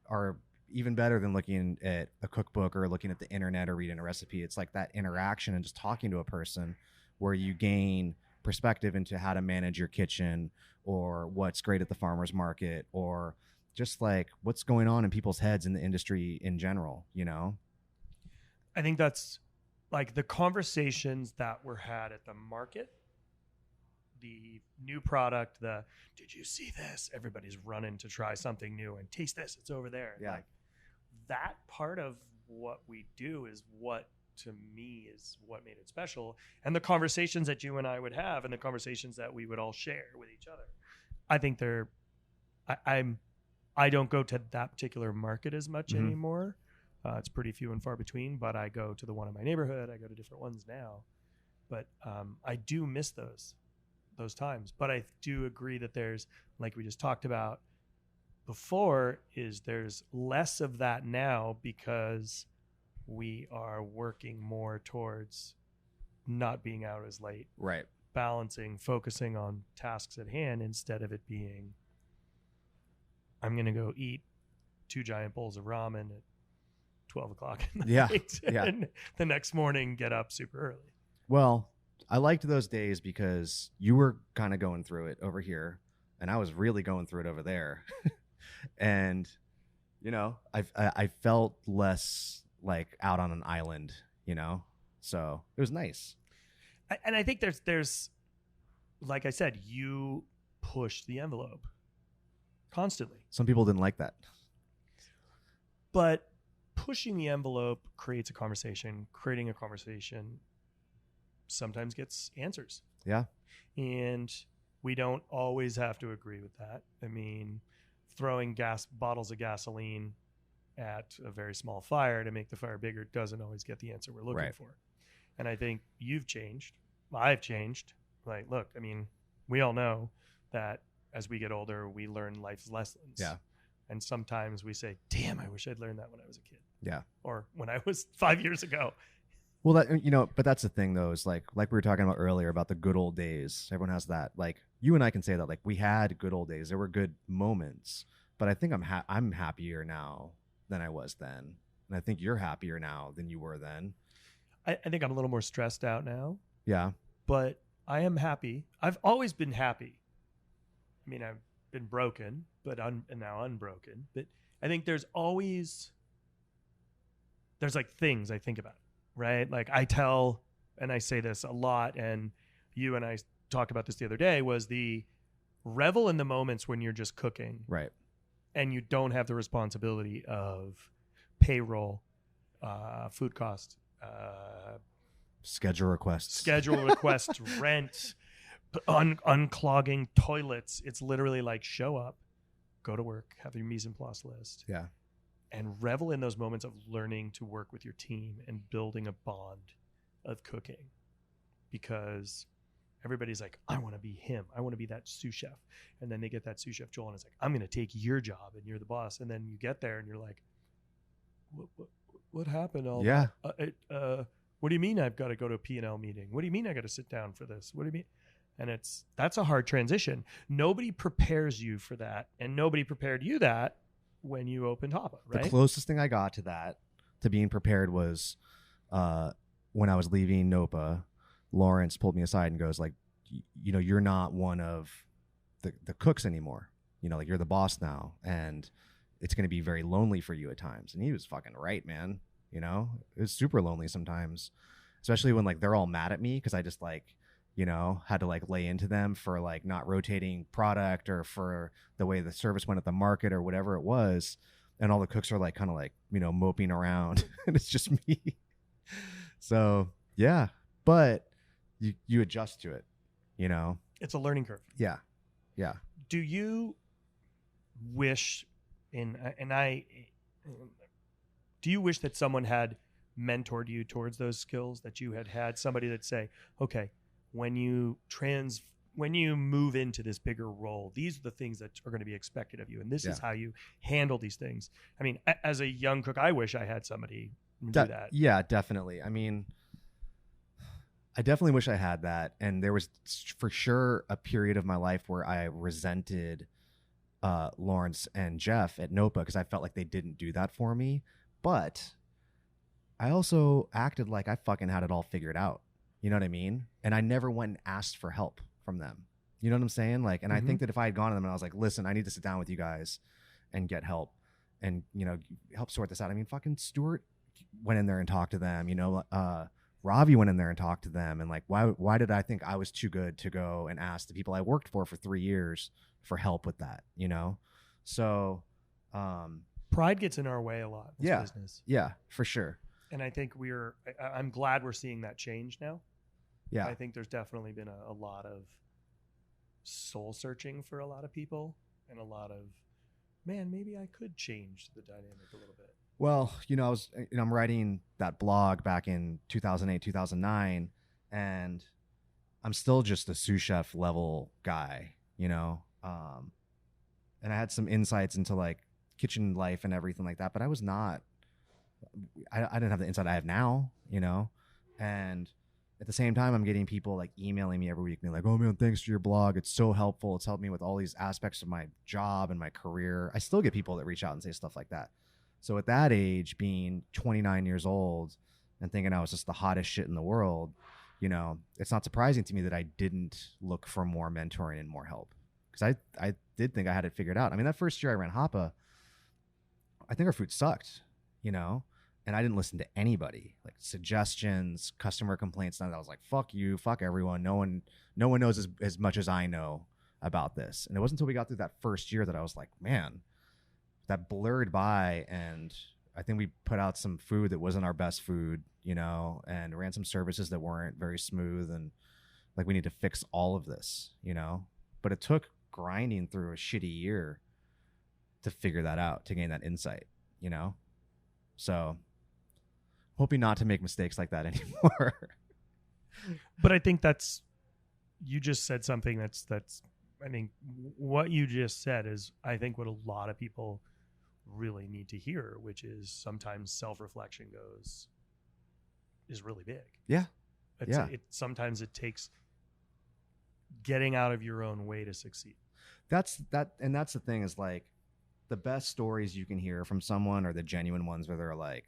are even better than looking at a cookbook or looking at the internet or reading a recipe. It's like that interaction and just talking to a person where you gain perspective into how to manage your kitchen, or what's great at the farmer's market, or just like what's going on in people's heads in the industry in general. I think that's like the conversations that were had at the market, the new product, did you see this? Everybody's running to try something new, and taste this, it's over there. Yeah. Like that part of what we do is what, to me, is what made it special. And the conversations that you and I would have, and the conversations that we would all share with each other, I think I don't go to that particular market as much anymore. It's pretty few and far between, but I go to the one in my neighborhood. I go to different ones now, but I do miss those times. But I do agree that there's, like we just talked about before, there's less of that now, because we are working more towards not being out as late, right? Focusing on tasks at hand, instead of it being, I'm going to go eat 2 giant bowls of ramen at 12 o'clock at night, and the next morning get up super early. Well, I liked those days because you were kind of going through it over here, and I was really going through it over there. And, I felt less like out on an island, so it was nice. And I think there's, like I said, you push the envelope constantly. Some people didn't like that. But pushing the envelope creates a conversation. Creating a conversation sometimes gets answers. Yeah. And we don't always have to agree with that. I mean, throwing bottles of gasoline at a very small fire to make the fire bigger doesn't always get the answer we're looking for. And I think you've changed. I've changed. Like, look, I mean, we all know that as we get older, we learn life's lessons. Yeah. And sometimes we say, damn, I wish I'd learned that when I was a kid. Yeah. Or when I was 5 years ago. Well, that, but that's the thing though, is like we were talking about earlier about the good old days. Everyone has that. Like you and I can say that, like we had good old days. There were good moments, but I think I'm happier now than I was then. And I think you're happier now than you were then. I think I'm a little more stressed out now. Yeah. But I am happy. I've always been happy. I mean, I've been broken, but and now unbroken. But I think there's like things I think about. right? Like I tell, and I say this a lot, and you and I talked about this the other day, was the revel in the moments when you're just cooking. Right. And you don't have the responsibility of payroll, food cost, schedule requests, rent, unclogging toilets. It's literally like show up, go to work, have your mise en place list. Yeah. And revel in those moments of learning to work with your team and building a bond of cooking. Because everybody's like, I want to be him. I want to be that sous chef. And then they get that sous chef Joel and it's like, I'm going to take your job and you're the boss. And then you get there and you're like, what happened? Yeah. What do you mean I've got to go to a P&L meeting? What do you mean I got to sit down for this? What do you mean? And that's a hard transition. Nobody prepares you for that. And nobody prepared you that when you opened Hapa, right? The closest thing I got to that, to being prepared, was when I was leaving NOPA, Lawrence pulled me aside and goes like, you know, you're not one of the cooks anymore. You know, like you're the boss now, and it's going to be very lonely for you at times. And he was fucking right, man. You know, it was super lonely sometimes, especially when like they're all mad at me because I just like, you know, had to like lay into them for like not rotating product or for the way the service went at the market or whatever it was. And all the cooks are like kind of like, you know, moping around and it's just me. So yeah, but you adjust to it, you know. It's a learning curve. Yeah. Yeah. Do you wish do you wish that someone had mentored you towards those skills, that you had somebody that say, okay, when you move into this bigger role, these are the things that are going to be expected of you, and this is how you handle these things? I mean, as a young cook, I wish I had somebody do that. Yeah, definitely. I mean, I definitely wish I had that. And there was for sure a period of my life where I resented Lawrence and Jeff at NOPA because I felt like they didn't do that for me. But I also acted like I fucking had it all figured out. You know what I mean? And I never went and asked for help from them. You know what I'm saying? Like, and I think that if I had gone to them and I was like, listen, I need to sit down with you guys and get help and, you know, help sort this out. I mean, fucking Stuart went in there and talked to them, you know, Ravi went in there and talked to them. And like, why did I think I was too good to go and ask the people I worked for 3 years for help with that, you know? So, pride gets in our way a lot in this business. Yeah, for sure. And I think I'm glad we're seeing that change now. Yeah. I think there's definitely been a lot of soul searching for a lot of people and a lot of, man, maybe I could change the dynamic a little bit. Well, you know, I'm writing that blog back in 2008, 2009, and I'm still just a sous chef level guy, you know? And I had some insights into like kitchen life and everything like that, but I was not, I didn't have the insight I have now, you know? And at the same time, I'm getting people like emailing me every week, being like, oh man, thanks for your blog. It's so helpful. It's helped me with all these aspects of my job and my career. I still get people that reach out and say stuff like that. So at that age, being 29 years old and thinking I was just the hottest shit in the world, you know, it's not surprising to me that I didn't look for more mentoring and more help. Because I did think I had it figured out. I mean, that first year I ran Hapa, I think our food sucked, you know, and I didn't listen to anybody, like suggestions, customer complaints. And I was like, fuck you, fuck everyone. No one knows as much as I know about this. And it wasn't until we got through that first year that I was like, man, that blurred by. And I think we put out some food that wasn't our best food, you know, and ran some services that weren't very smooth. And like, we need to fix all of this, you know, but it took grinding through a shitty year to figure that out, to gain that insight, you know? So hoping not to make mistakes like that anymore. But I think you just said something that's, I think what you just said is, I think what a lot of people really need to hear, which is sometimes self-reflection is really big. Yeah. Sometimes it takes getting out of your own way to succeed. That's the thing is like the best stories you can hear from someone are the genuine ones where they're like,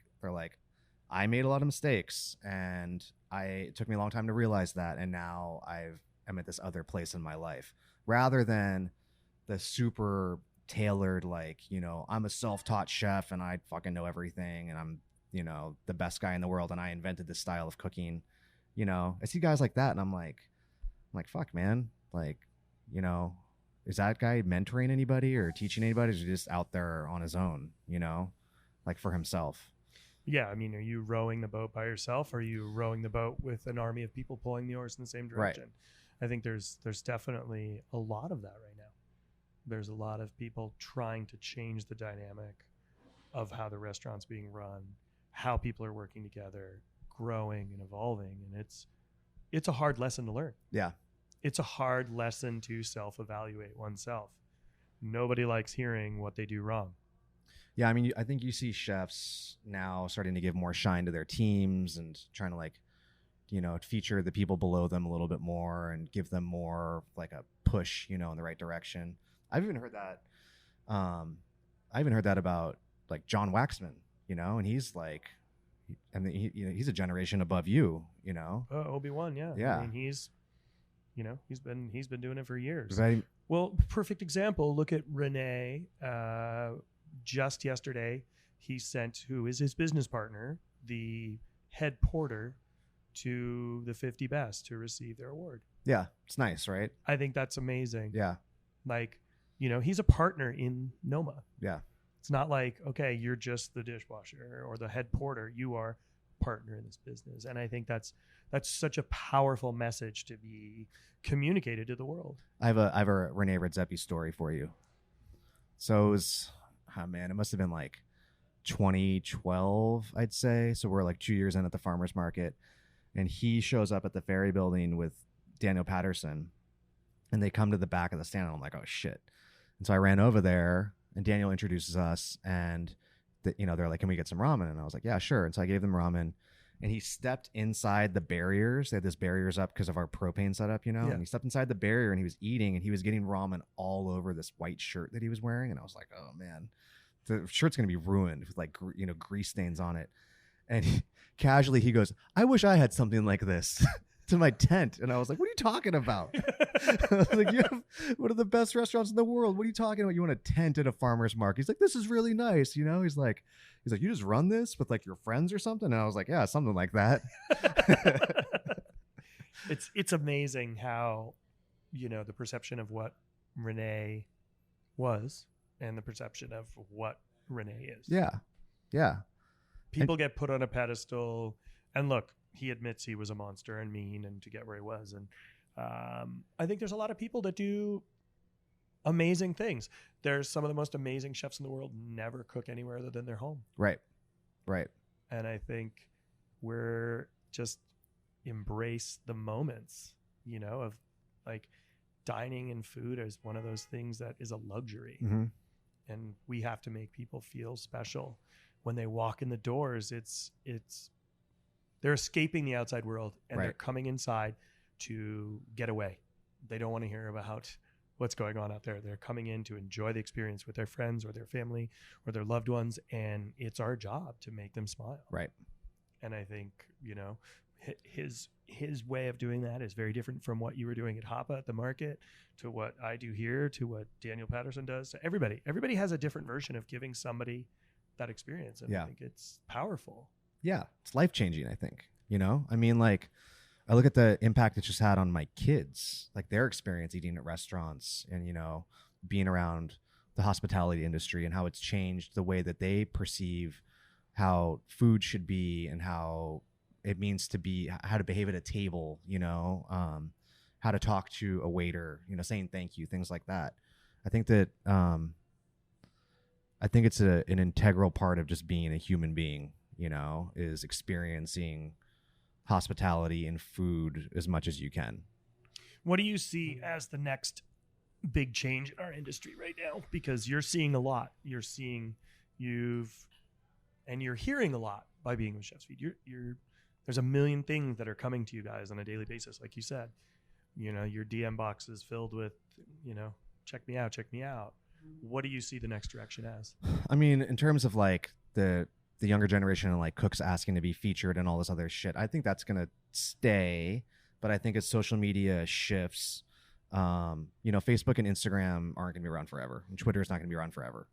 I made a lot of mistakes and it took me a long time to realize that. And now I'm at this other place in my life, rather than the super tailored, like, you know, I'm a self-taught chef and I fucking know everything and I'm the best guy in the world and I invented this style of cooking. I see guys like that and I'm like, fuck, man. Like, is that guy mentoring anybody or teaching anybody? Or is he just out there on his own, like for himself? Yeah. I mean, are you rowing the boat by yourself? Or are you rowing the boat with an army of people pulling the oars in the same direction? Right. I think there's definitely a lot of that right now. There's a lot of people trying to change the dynamic of how the restaurant's being run, how people are working together, growing and evolving. And it's a hard lesson to learn. Yeah. It's a hard lesson to self-evaluate oneself. Nobody likes hearing what they do wrong. Yeah, I mean, I think you see chefs now starting to give more shine to their teams and trying to like, feature the people below them a little bit more and give them more like a push, in the right direction. I've even heard that about like John Waxman, and he's like, he's a generation above you, Obi-Wan, yeah. Yeah. I mean, he's been doing it for years. Right. Well, perfect example. Look at Rene. Just yesterday, he sent, who is his business partner, the head porter, to the 50 best to receive their award. Yeah, it's nice, right? I think that's amazing. Yeah. Like, he's a partner in Noma. Yeah. It's not like, okay, you're just the dishwasher or the head porter. You are a partner in this business. And I think that's such a powerful message to be communicated to the world. I have a Rene Redzepi story for you. So it was, it must have been like 2012, I'd say. So we're like 2 years in at the farmer's market. And he shows up at the Ferry building with Daniel Patterson. And they come to the back of the stand. And I'm like, oh, shit. And so I ran over there. And Daniel introduces us. And, they're like, can we get some ramen? And I was like, yeah, sure. And so I gave them ramen. And he stepped inside the barriers. They had this barriers up because of our propane setup, Yeah. And he stepped inside the barrier and he was eating. And he was getting ramen all over this white shirt that he was wearing. And I was like, oh, man. The shirt's going to be ruined with like, grease stains on it. And casually he goes, I wish I had something like this to my tent. And I was like, what are you talking about? I was like, you have one of the best restaurants in the world. What are you talking about? You want a tent at a farmer's market? He's like, this is really nice. He's like, you just run this with like your friends or something? And I was like, yeah, something like that. It's amazing how, the perception of what Rene was and the perception of what Rene is. Yeah. Yeah. People get put on a pedestal, and look, he admits he was a monster and mean and to get where he was. And I think there's a lot of people that do amazing things. There's some of the most amazing chefs in the world never cook anywhere other than their home. Right. Right. And I think we're just embrace the moments, of like dining and food as one of those things that is a luxury. Mm-hmm. And we have to make people feel special. When they walk in the doors, they're escaping the outside world and right. They're coming inside to get away. They don't want to hear about what's going on out there. They're coming in to enjoy the experience with their friends or their family or their loved ones. And it's our job to make them smile. Right. And I think, his way of doing that is very different from what you were doing at Hapa at the market, to what I do here, to what Daniel Patterson does. Everybody has a different version of giving somebody that experience. And I think it's powerful. Yeah. It's life-changing, I think. I mean, like, I look at the impact it's just had on my kids, like their experience eating at restaurants and, being around the hospitality industry and how it's changed the way that they perceive how food should be and how it means to be, how to behave at a table, how to talk to a waiter, saying thank you, things like that. I think that, it's an integral part of just being a human being, is experiencing hospitality and food as much as you can. What do you see as the next big change in our industry right now? Because you're seeing a lot. You're hearing a lot by being with Chef's Feed. There's a million things that are coming to you guys on a daily basis. Like you said, your DM box is filled with, check me out. What do you see the next direction as? I mean, in terms of like the younger generation and like cooks asking to be featured and all this other shit, I think that's going to stay. But I think as social media shifts, Facebook and Instagram aren't going to be around forever. And Twitter is not going to be around forever,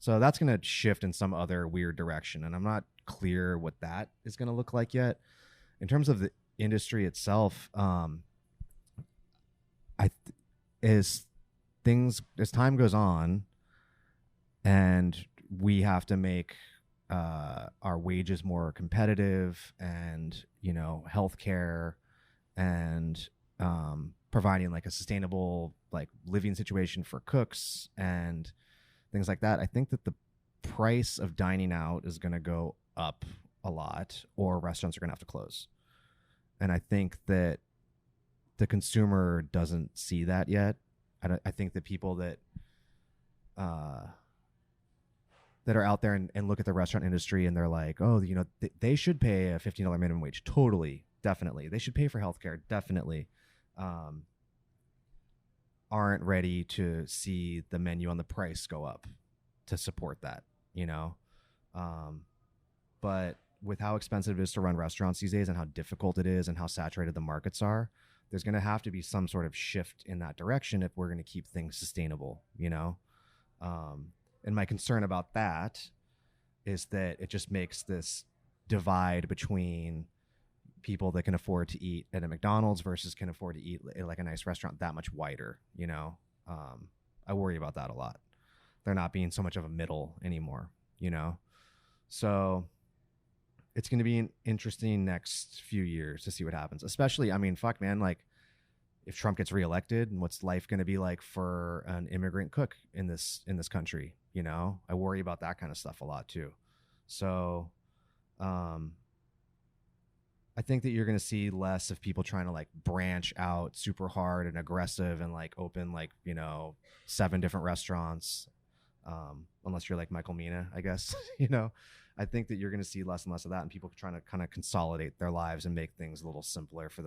So that's going to shift in some other weird direction. And I'm not clear what that is going to look like yet. In terms of the industry itself, as time goes on and we have to make our wages more competitive and, healthcare and providing like a sustainable like living situation for cooks and things like that, I think that the price of dining out is going to go up a lot, or restaurants are going to have to close. And I think that the consumer doesn't see that yet. I think that people that are out there and look at the restaurant industry and they're like, oh, they should pay a $15 minimum wage. Totally. Definitely. They should pay for healthcare. Definitely. Aren't ready to see the menu on the price go up to support that, but with how expensive it is to run restaurants these days and how difficult it is and how saturated the markets are, there's going to have to be some sort of shift in that direction if we're going to keep things sustainable, and my concern about that is that it just makes this divide between people that can afford to eat at a McDonald's versus can afford to eat at like a nice restaurant that much wider, I worry about that a lot. There not being so much of a middle anymore, so it's going to be an interesting next few years to see what happens, especially, fuck man, like if Trump gets reelected, and what's life going to be like for an immigrant cook in this country, I worry about that kind of stuff a lot too. So, I think that you're going to see less of people trying to like branch out super hard and aggressive and like open like, 7 different restaurants. Unless you're like Michael Mina, I guess, I think that you're going to see less and less of that, and people trying to kind of consolidate their lives and make things a little simpler for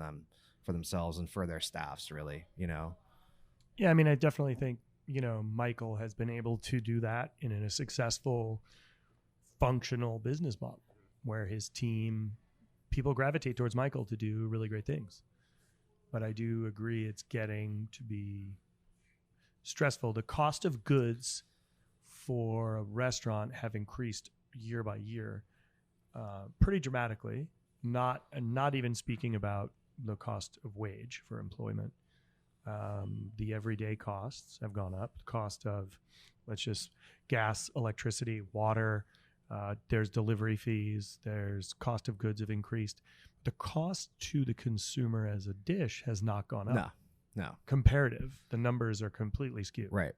themselves and for their staffs, really, Yeah. I definitely think, Michael has been able to do that in a successful, functional business model where his team, people gravitate towards Michael to do really great things. But I do agree it's getting to be stressful. The cost of goods for a restaurant have increased year by year pretty dramatically, not even speaking about the cost of wage for employment. The everyday costs have gone up. The cost of, gas, electricity, water, there's delivery fees, there's cost of goods have increased. The cost to the consumer as a dish has not gone up. No. Comparative. The numbers are completely skewed. Right.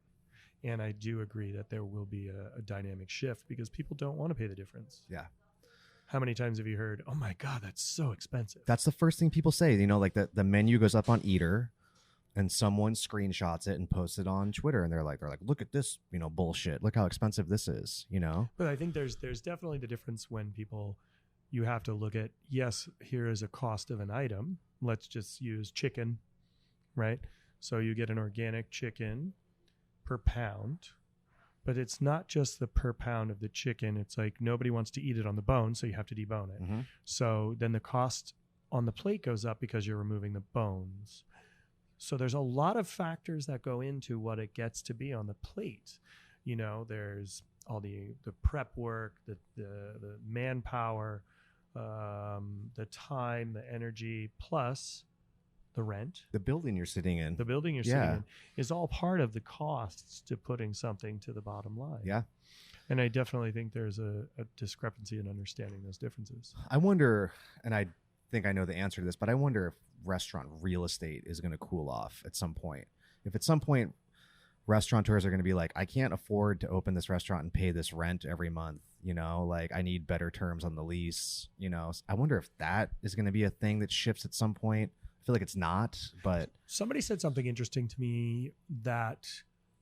And I do agree that there will be a dynamic shift because people don't want to pay the difference. Yeah. How many times have you heard, oh my God, that's so expensive? That's the first thing people say, like the menu goes up on Eater and someone screenshots it and posts it on Twitter. And they're like, look at this, bullshit. Look how expensive this is, But I think there's definitely the difference when you have to look at, yes, here is a cost of an item. Let's just use chicken, right? So you get an organic chicken per pound, but it's not just the per pound of the chicken. It's like nobody wants to eat it on the bone, so you have to debone it. Mm-hmm. So then the cost on the plate goes up because you're removing the bones. So there's a lot of factors that go into what it gets to be on the plate. There's all the prep work, the manpower, the time, the energy, plus the rent. The building you're sitting in. Sitting in is all part of the costs to putting something to the bottom line. Yeah. And I definitely think there's a discrepancy in understanding those differences. I wonder, and I think I know the answer to this, but I wonder if restaurant real estate is going to cool off at some point. If at some point restaurateurs are going to be like, I can't afford to open this restaurant and pay this rent every month, like I need better terms on the lease, I wonder if that is going to be a thing that shifts at some point. I feel like it's not, but somebody said something interesting to me that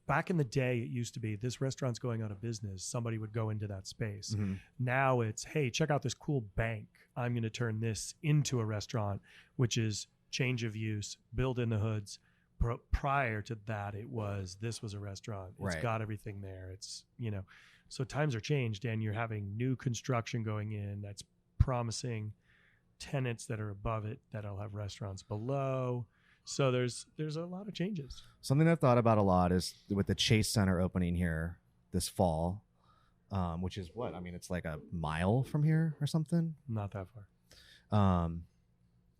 back in the day, it used to be this restaurant's going out of business. Somebody would go into that space. Mm-hmm. Now it's, hey, check out this cool bank. I'm going to turn this into a restaurant, which is change of use, build in the hoods. Prior to that, this was a restaurant. It's got everything there. It's, so times are changed and you're having new construction going in that's promising tenants that are above it that'll have restaurants below. So there's a lot of changes. Something I've thought about a lot is with the Chase Center opening here this fall. which is what? I mean, it's like a mile from here or something. Not that far.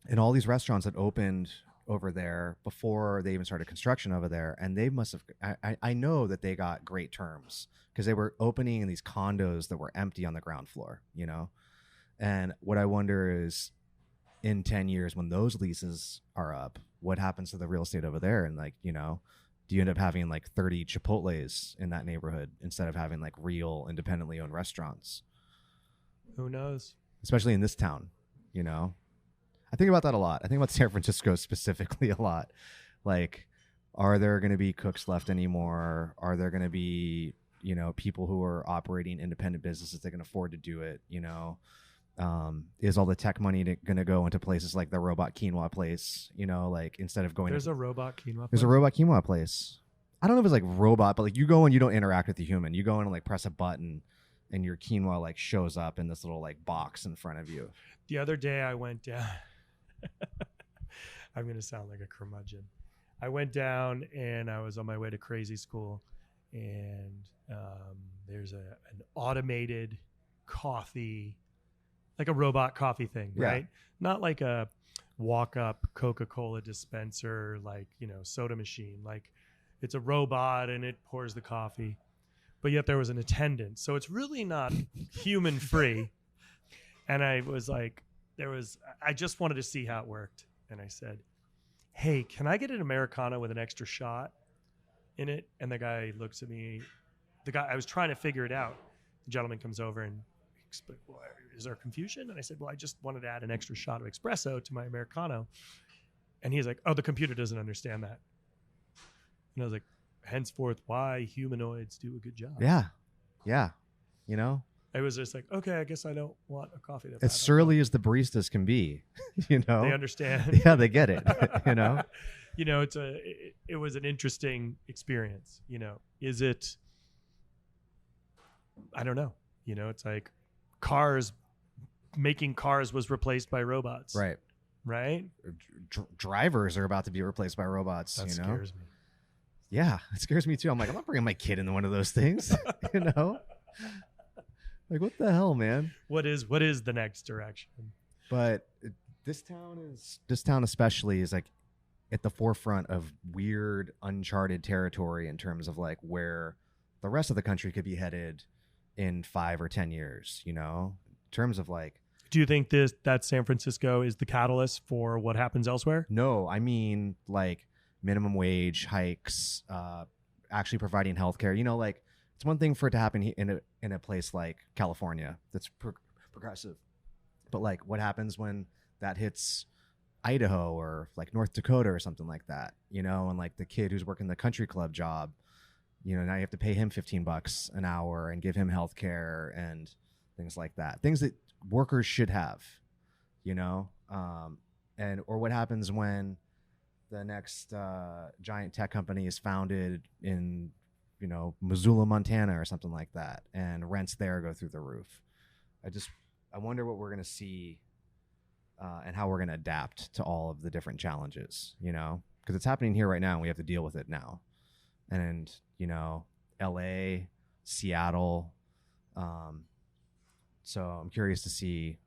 And all these restaurants that opened over there before they even started construction over there, and they must have, I know that they got great terms because they were opening in these condos that were empty on the ground floor, you know. And what I wonder is, in 10 years when those leases are up, what happens to the real estate over there? And like, you know, do you end up having like 30 Chipotles in that neighborhood instead of having like real independently owned restaurants? Who knows? Especially in this town, you know. I think about that a lot. I think about San Francisco specifically a lot. Like, are there going to be cooks left anymore? Are there going to be, you know, people who are operating independent businesses that can afford to do it? You know, is all the tech money going to go into places like the robot quinoa place? You know, like instead of going, there's a robot quinoa place. There's a robot quinoa place. I don't know if it's like robot, but like you go and you don't interact with the human. You go in and like press a button, and your quinoa like shows up in this little like box in front of you. The other day I went down. I'm going to sound like a curmudgeon. I went down and I was on my way to crazy school, and there's an automated coffee, like a robot coffee thing, right? Not like a walk-up Coca-Cola dispenser, like, you know, soda machine. Like, it's a robot and it pours the coffee, but yet there was an attendant. So it's really not human free. And I was like, I just wanted to see how it worked. And I said, hey, can I get an Americano with an extra shot in it? And the guy looks at me. I was trying to figure it out. The gentleman comes over and explains, well, is there confusion? And I said, well, I just wanted to add an extra shot of espresso to my Americano. And he's like, oh, the computer doesn't understand that. And I was like, henceforth, why humanoids do a good job. Yeah. Yeah. You know? I was just like, okay, I guess I don't want a coffee. As surly as the baristas can be, you know, they understand. Yeah, they get it. You know, you know, it was an interesting experience. You know, is it? I don't know. You know, it's like making cars was replaced by robots. Right. Right. Drivers are about to be replaced by robots. That scares me. Yeah, it scares me too. I'm like, I'm not bringing my kid into one of those things. You know. Like, what the hell, man? What is the next direction? But this town especially is like at the forefront of weird, uncharted territory in terms of like where the rest of the country could be headed in 5 or 10 years, you know, in terms of like. Do you think that San Francisco is the catalyst for what happens elsewhere? No, I mean like minimum wage hikes, actually providing healthcare, you know, like. It's one thing for it to happen in a place like California that's progressive, but like what happens when that hits Idaho or like North Dakota or something like that, you know, and like the kid who's working the country club job, you know, now you have to pay him $15 an hour and give him health care and things like that, things that workers should have, you know, or what happens when the next giant tech company is founded in, you know, Missoula, Montana or something like that, and rents there go through the roof. I wonder what we're going to see and how we're going to adapt to all of the different challenges, you know, because it's happening here right now and we have to deal with it now. And, you know, LA, Seattle. So I'm curious to see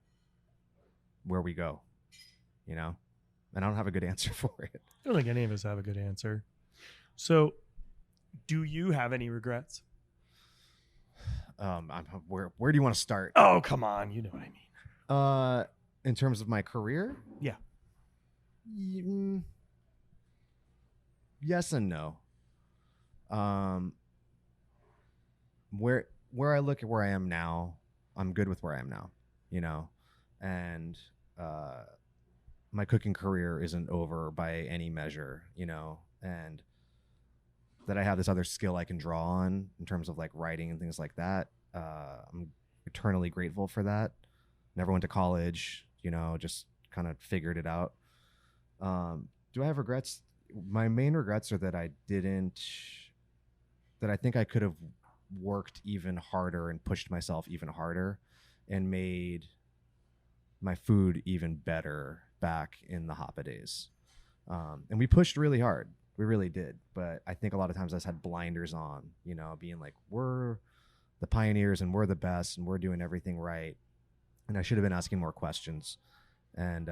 where we go, you know, and I don't have a good answer for it. I don't think any of us have a good answer. So, do you have any regrets? Where do you want to start? Oh, come on. You know what I mean. In terms of my career? Yeah. Yes and no. Where I look at where I am now, I'm good with where I am now, you know, and my cooking career isn't over by any measure, you know, and that I have this other skill I can draw on in terms of like writing and things like that. I'm eternally grateful for that. Never went to college, you know, just kind of figured it out. Do I have regrets? My main regrets are that I think I could have worked even harder and pushed myself even harder and made my food even better back in the Hapa days. And we pushed really hard. We really did. But I think a lot of times I just had blinders on, you know, being like, we're the pioneers and we're the best and we're doing everything right. And I should have been asking more questions and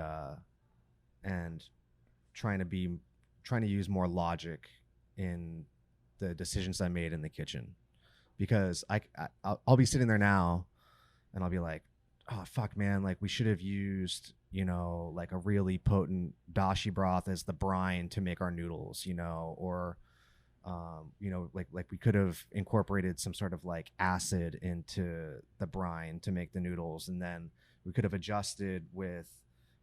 trying to use more logic in the decisions I made in the kitchen, because I'll be sitting there now and I'll be like, oh fuck man, like we should have used, like a really potent dashi broth as the brine to make our noodles, or like we could have incorporated some sort of like acid into the brine to make the noodles, and then we could have adjusted with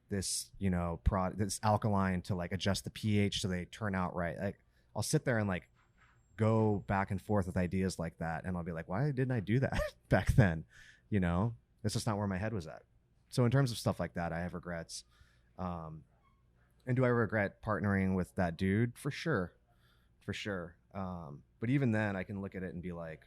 this this alkaline to like adjust the pH so they turn out right. Like I'll sit there and like go back and forth with ideas like that, and I'll be like, why didn't I do that back then? That's just not where my head was at. So in terms of stuff like that, I have regrets. And do I regret partnering with that dude? For sure. But even then I can look at it and be like,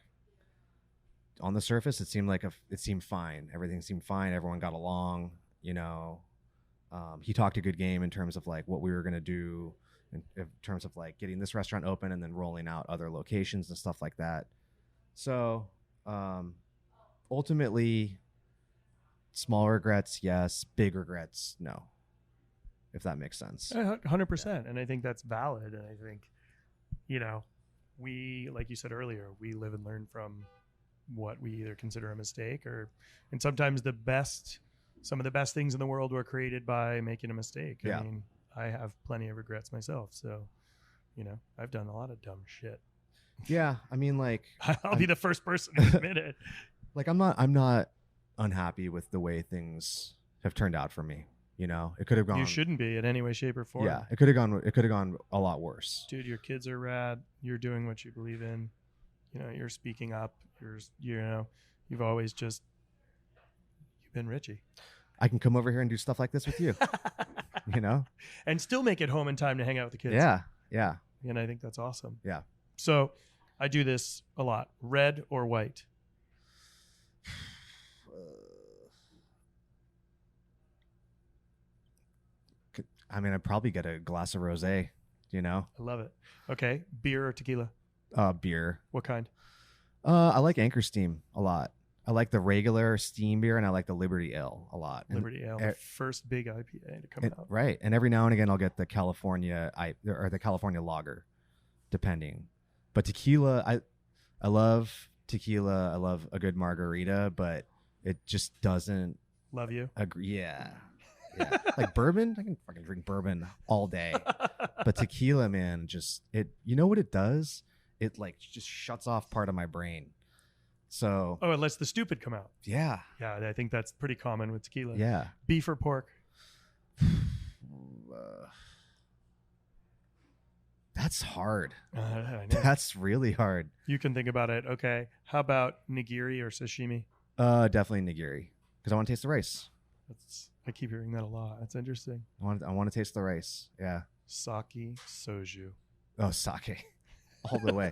on the surface, it seemed fine. Everything seemed fine. Everyone got along, he talked a good game in terms of like what we were going to do in terms of like getting this restaurant open and then rolling out other locations and stuff like that. So, ultimately, small regrets, yes. Big regrets, no. If that makes sense. 100%. Yeah. And I think that's valid. And I think, we, like you said earlier, we live and learn from what we either consider a mistake and sometimes some of the best things in the world were created by making a mistake. Yeah. I mean, I have plenty of regrets myself. So, I've done a lot of dumb shit. Yeah. I mean, like, I'll be the first person to admit it. Like, I'm not unhappy with the way things have turned out for me. It could have gone. You shouldn't be in any way, shape, or form. Yeah, it could have gone a lot worse. Dude, your kids are rad. You're doing what you believe in. You're speaking up. You've always you've been Richie. I can come over here and do stuff like this with you. And still make it home in time to hang out with the kids. Yeah. And I think that's awesome. Yeah. So I do this a lot. Red or white? I mean, I'd probably get a glass of rosé, I love it. Okay. Beer or tequila? Beer. What kind? I like Anchor Steam a lot. I like the regular steam beer, and I like the Liberty Ale a lot. Liberty Ale, the first big IPA to come out. Right. And every now and again, I'll get the California or the California lager, depending. But tequila, I love tequila. I love a good margarita, but it just doesn't love you. Agree. Yeah. Like bourbon, I can fucking drink bourbon all day. But tequila, man, you know what it does? It like just shuts off part of my brain. So it lets the stupid come out. Yeah. Yeah, I think that's pretty common with tequila. Yeah. Beef or pork? That's hard. I know. That's really hard. You can think about it. Okay. How about nigiri or sashimi? Definitely nigiri, because I want to taste the rice. I keep hearing that a lot. That's interesting. I want to taste the rice. Yeah. Sake, soju. Oh, sake. All the way.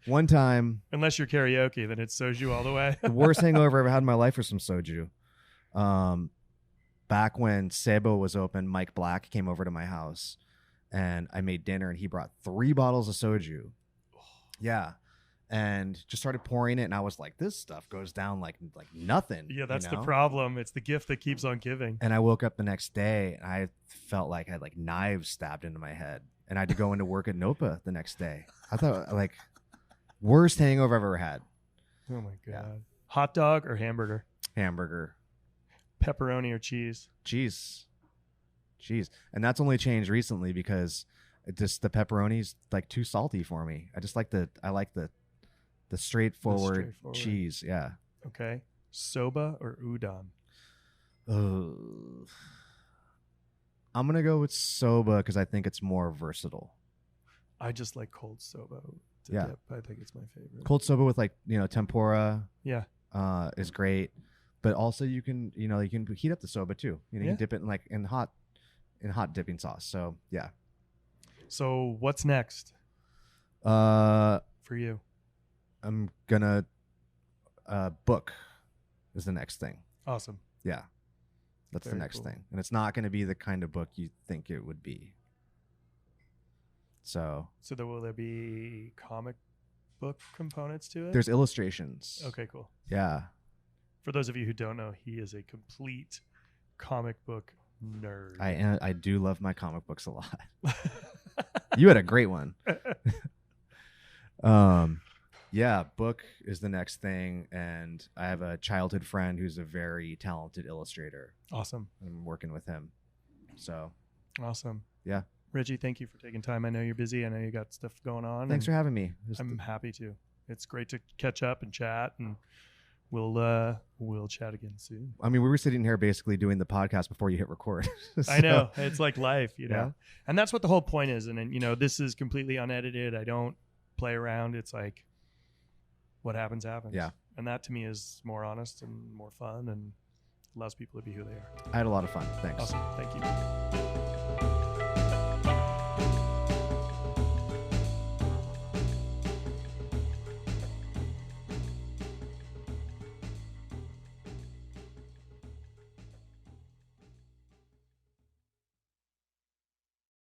One time, unless you're karaoke, then it's soju all the way. The worst hangover I ever had in my life was some soju. Back when Sebo was open, Mike Black came over to my house, and I made dinner, and he brought 3 bottles of soju. Yeah, and just started pouring it, and I was like, "This stuff goes down like nothing." Yeah, that's the problem. It's the gift that keeps on giving. And I woke up the next day, and I felt like I had like knives stabbed into my head, and I had to go into work at NOPA the next day. I thought like worst hangover I've ever had. Oh my god! Yeah. Hot dog or hamburger? Hamburger. Pepperoni or cheese? Cheese. And that's only changed recently because the pepperoni's like too salty for me. I like the straightforward cheese. Yeah. Okay. Soba or udon? I'm gonna go with soba because I think it's more versatile. I just like cold soba. Yeah. Dip. I think it's my favorite. Cold soba with like tempura. Yeah. Is great, but also you can heat up the soba too. You can dip it in hot dipping sauce. So yeah. So what's next? For you? I'm gonna book is the next thing. Awesome. Yeah. That's the next thing. And it's not going to be the kind of book you think it would be. So will there be comic book components to it? There's illustrations. Okay, cool. Yeah. For those of you who don't know, he is a complete comic book nerd. I do love my comic books a lot. You had a great one. Yeah, book is the next thing, and I have a childhood friend who's a very talented illustrator. Awesome. I'm working with him. So awesome. Yeah. Reggie, thank you for taking time. I know you're busy. I know you got stuff going on. Thanks for having me. I'm happy to. It's great to catch up and chat, and we'll chat again soon. I mean, we were sitting here basically doing the podcast before you hit record. So, I know. It's like life, you know. Yeah. And that's what the whole point is. And you know, this is completely unedited. I don't play around. It's like what happens. Yeah. And that to me is more honest and more fun and allows people to be who they are. I had a lot of fun. Thanks. Awesome. Thank you.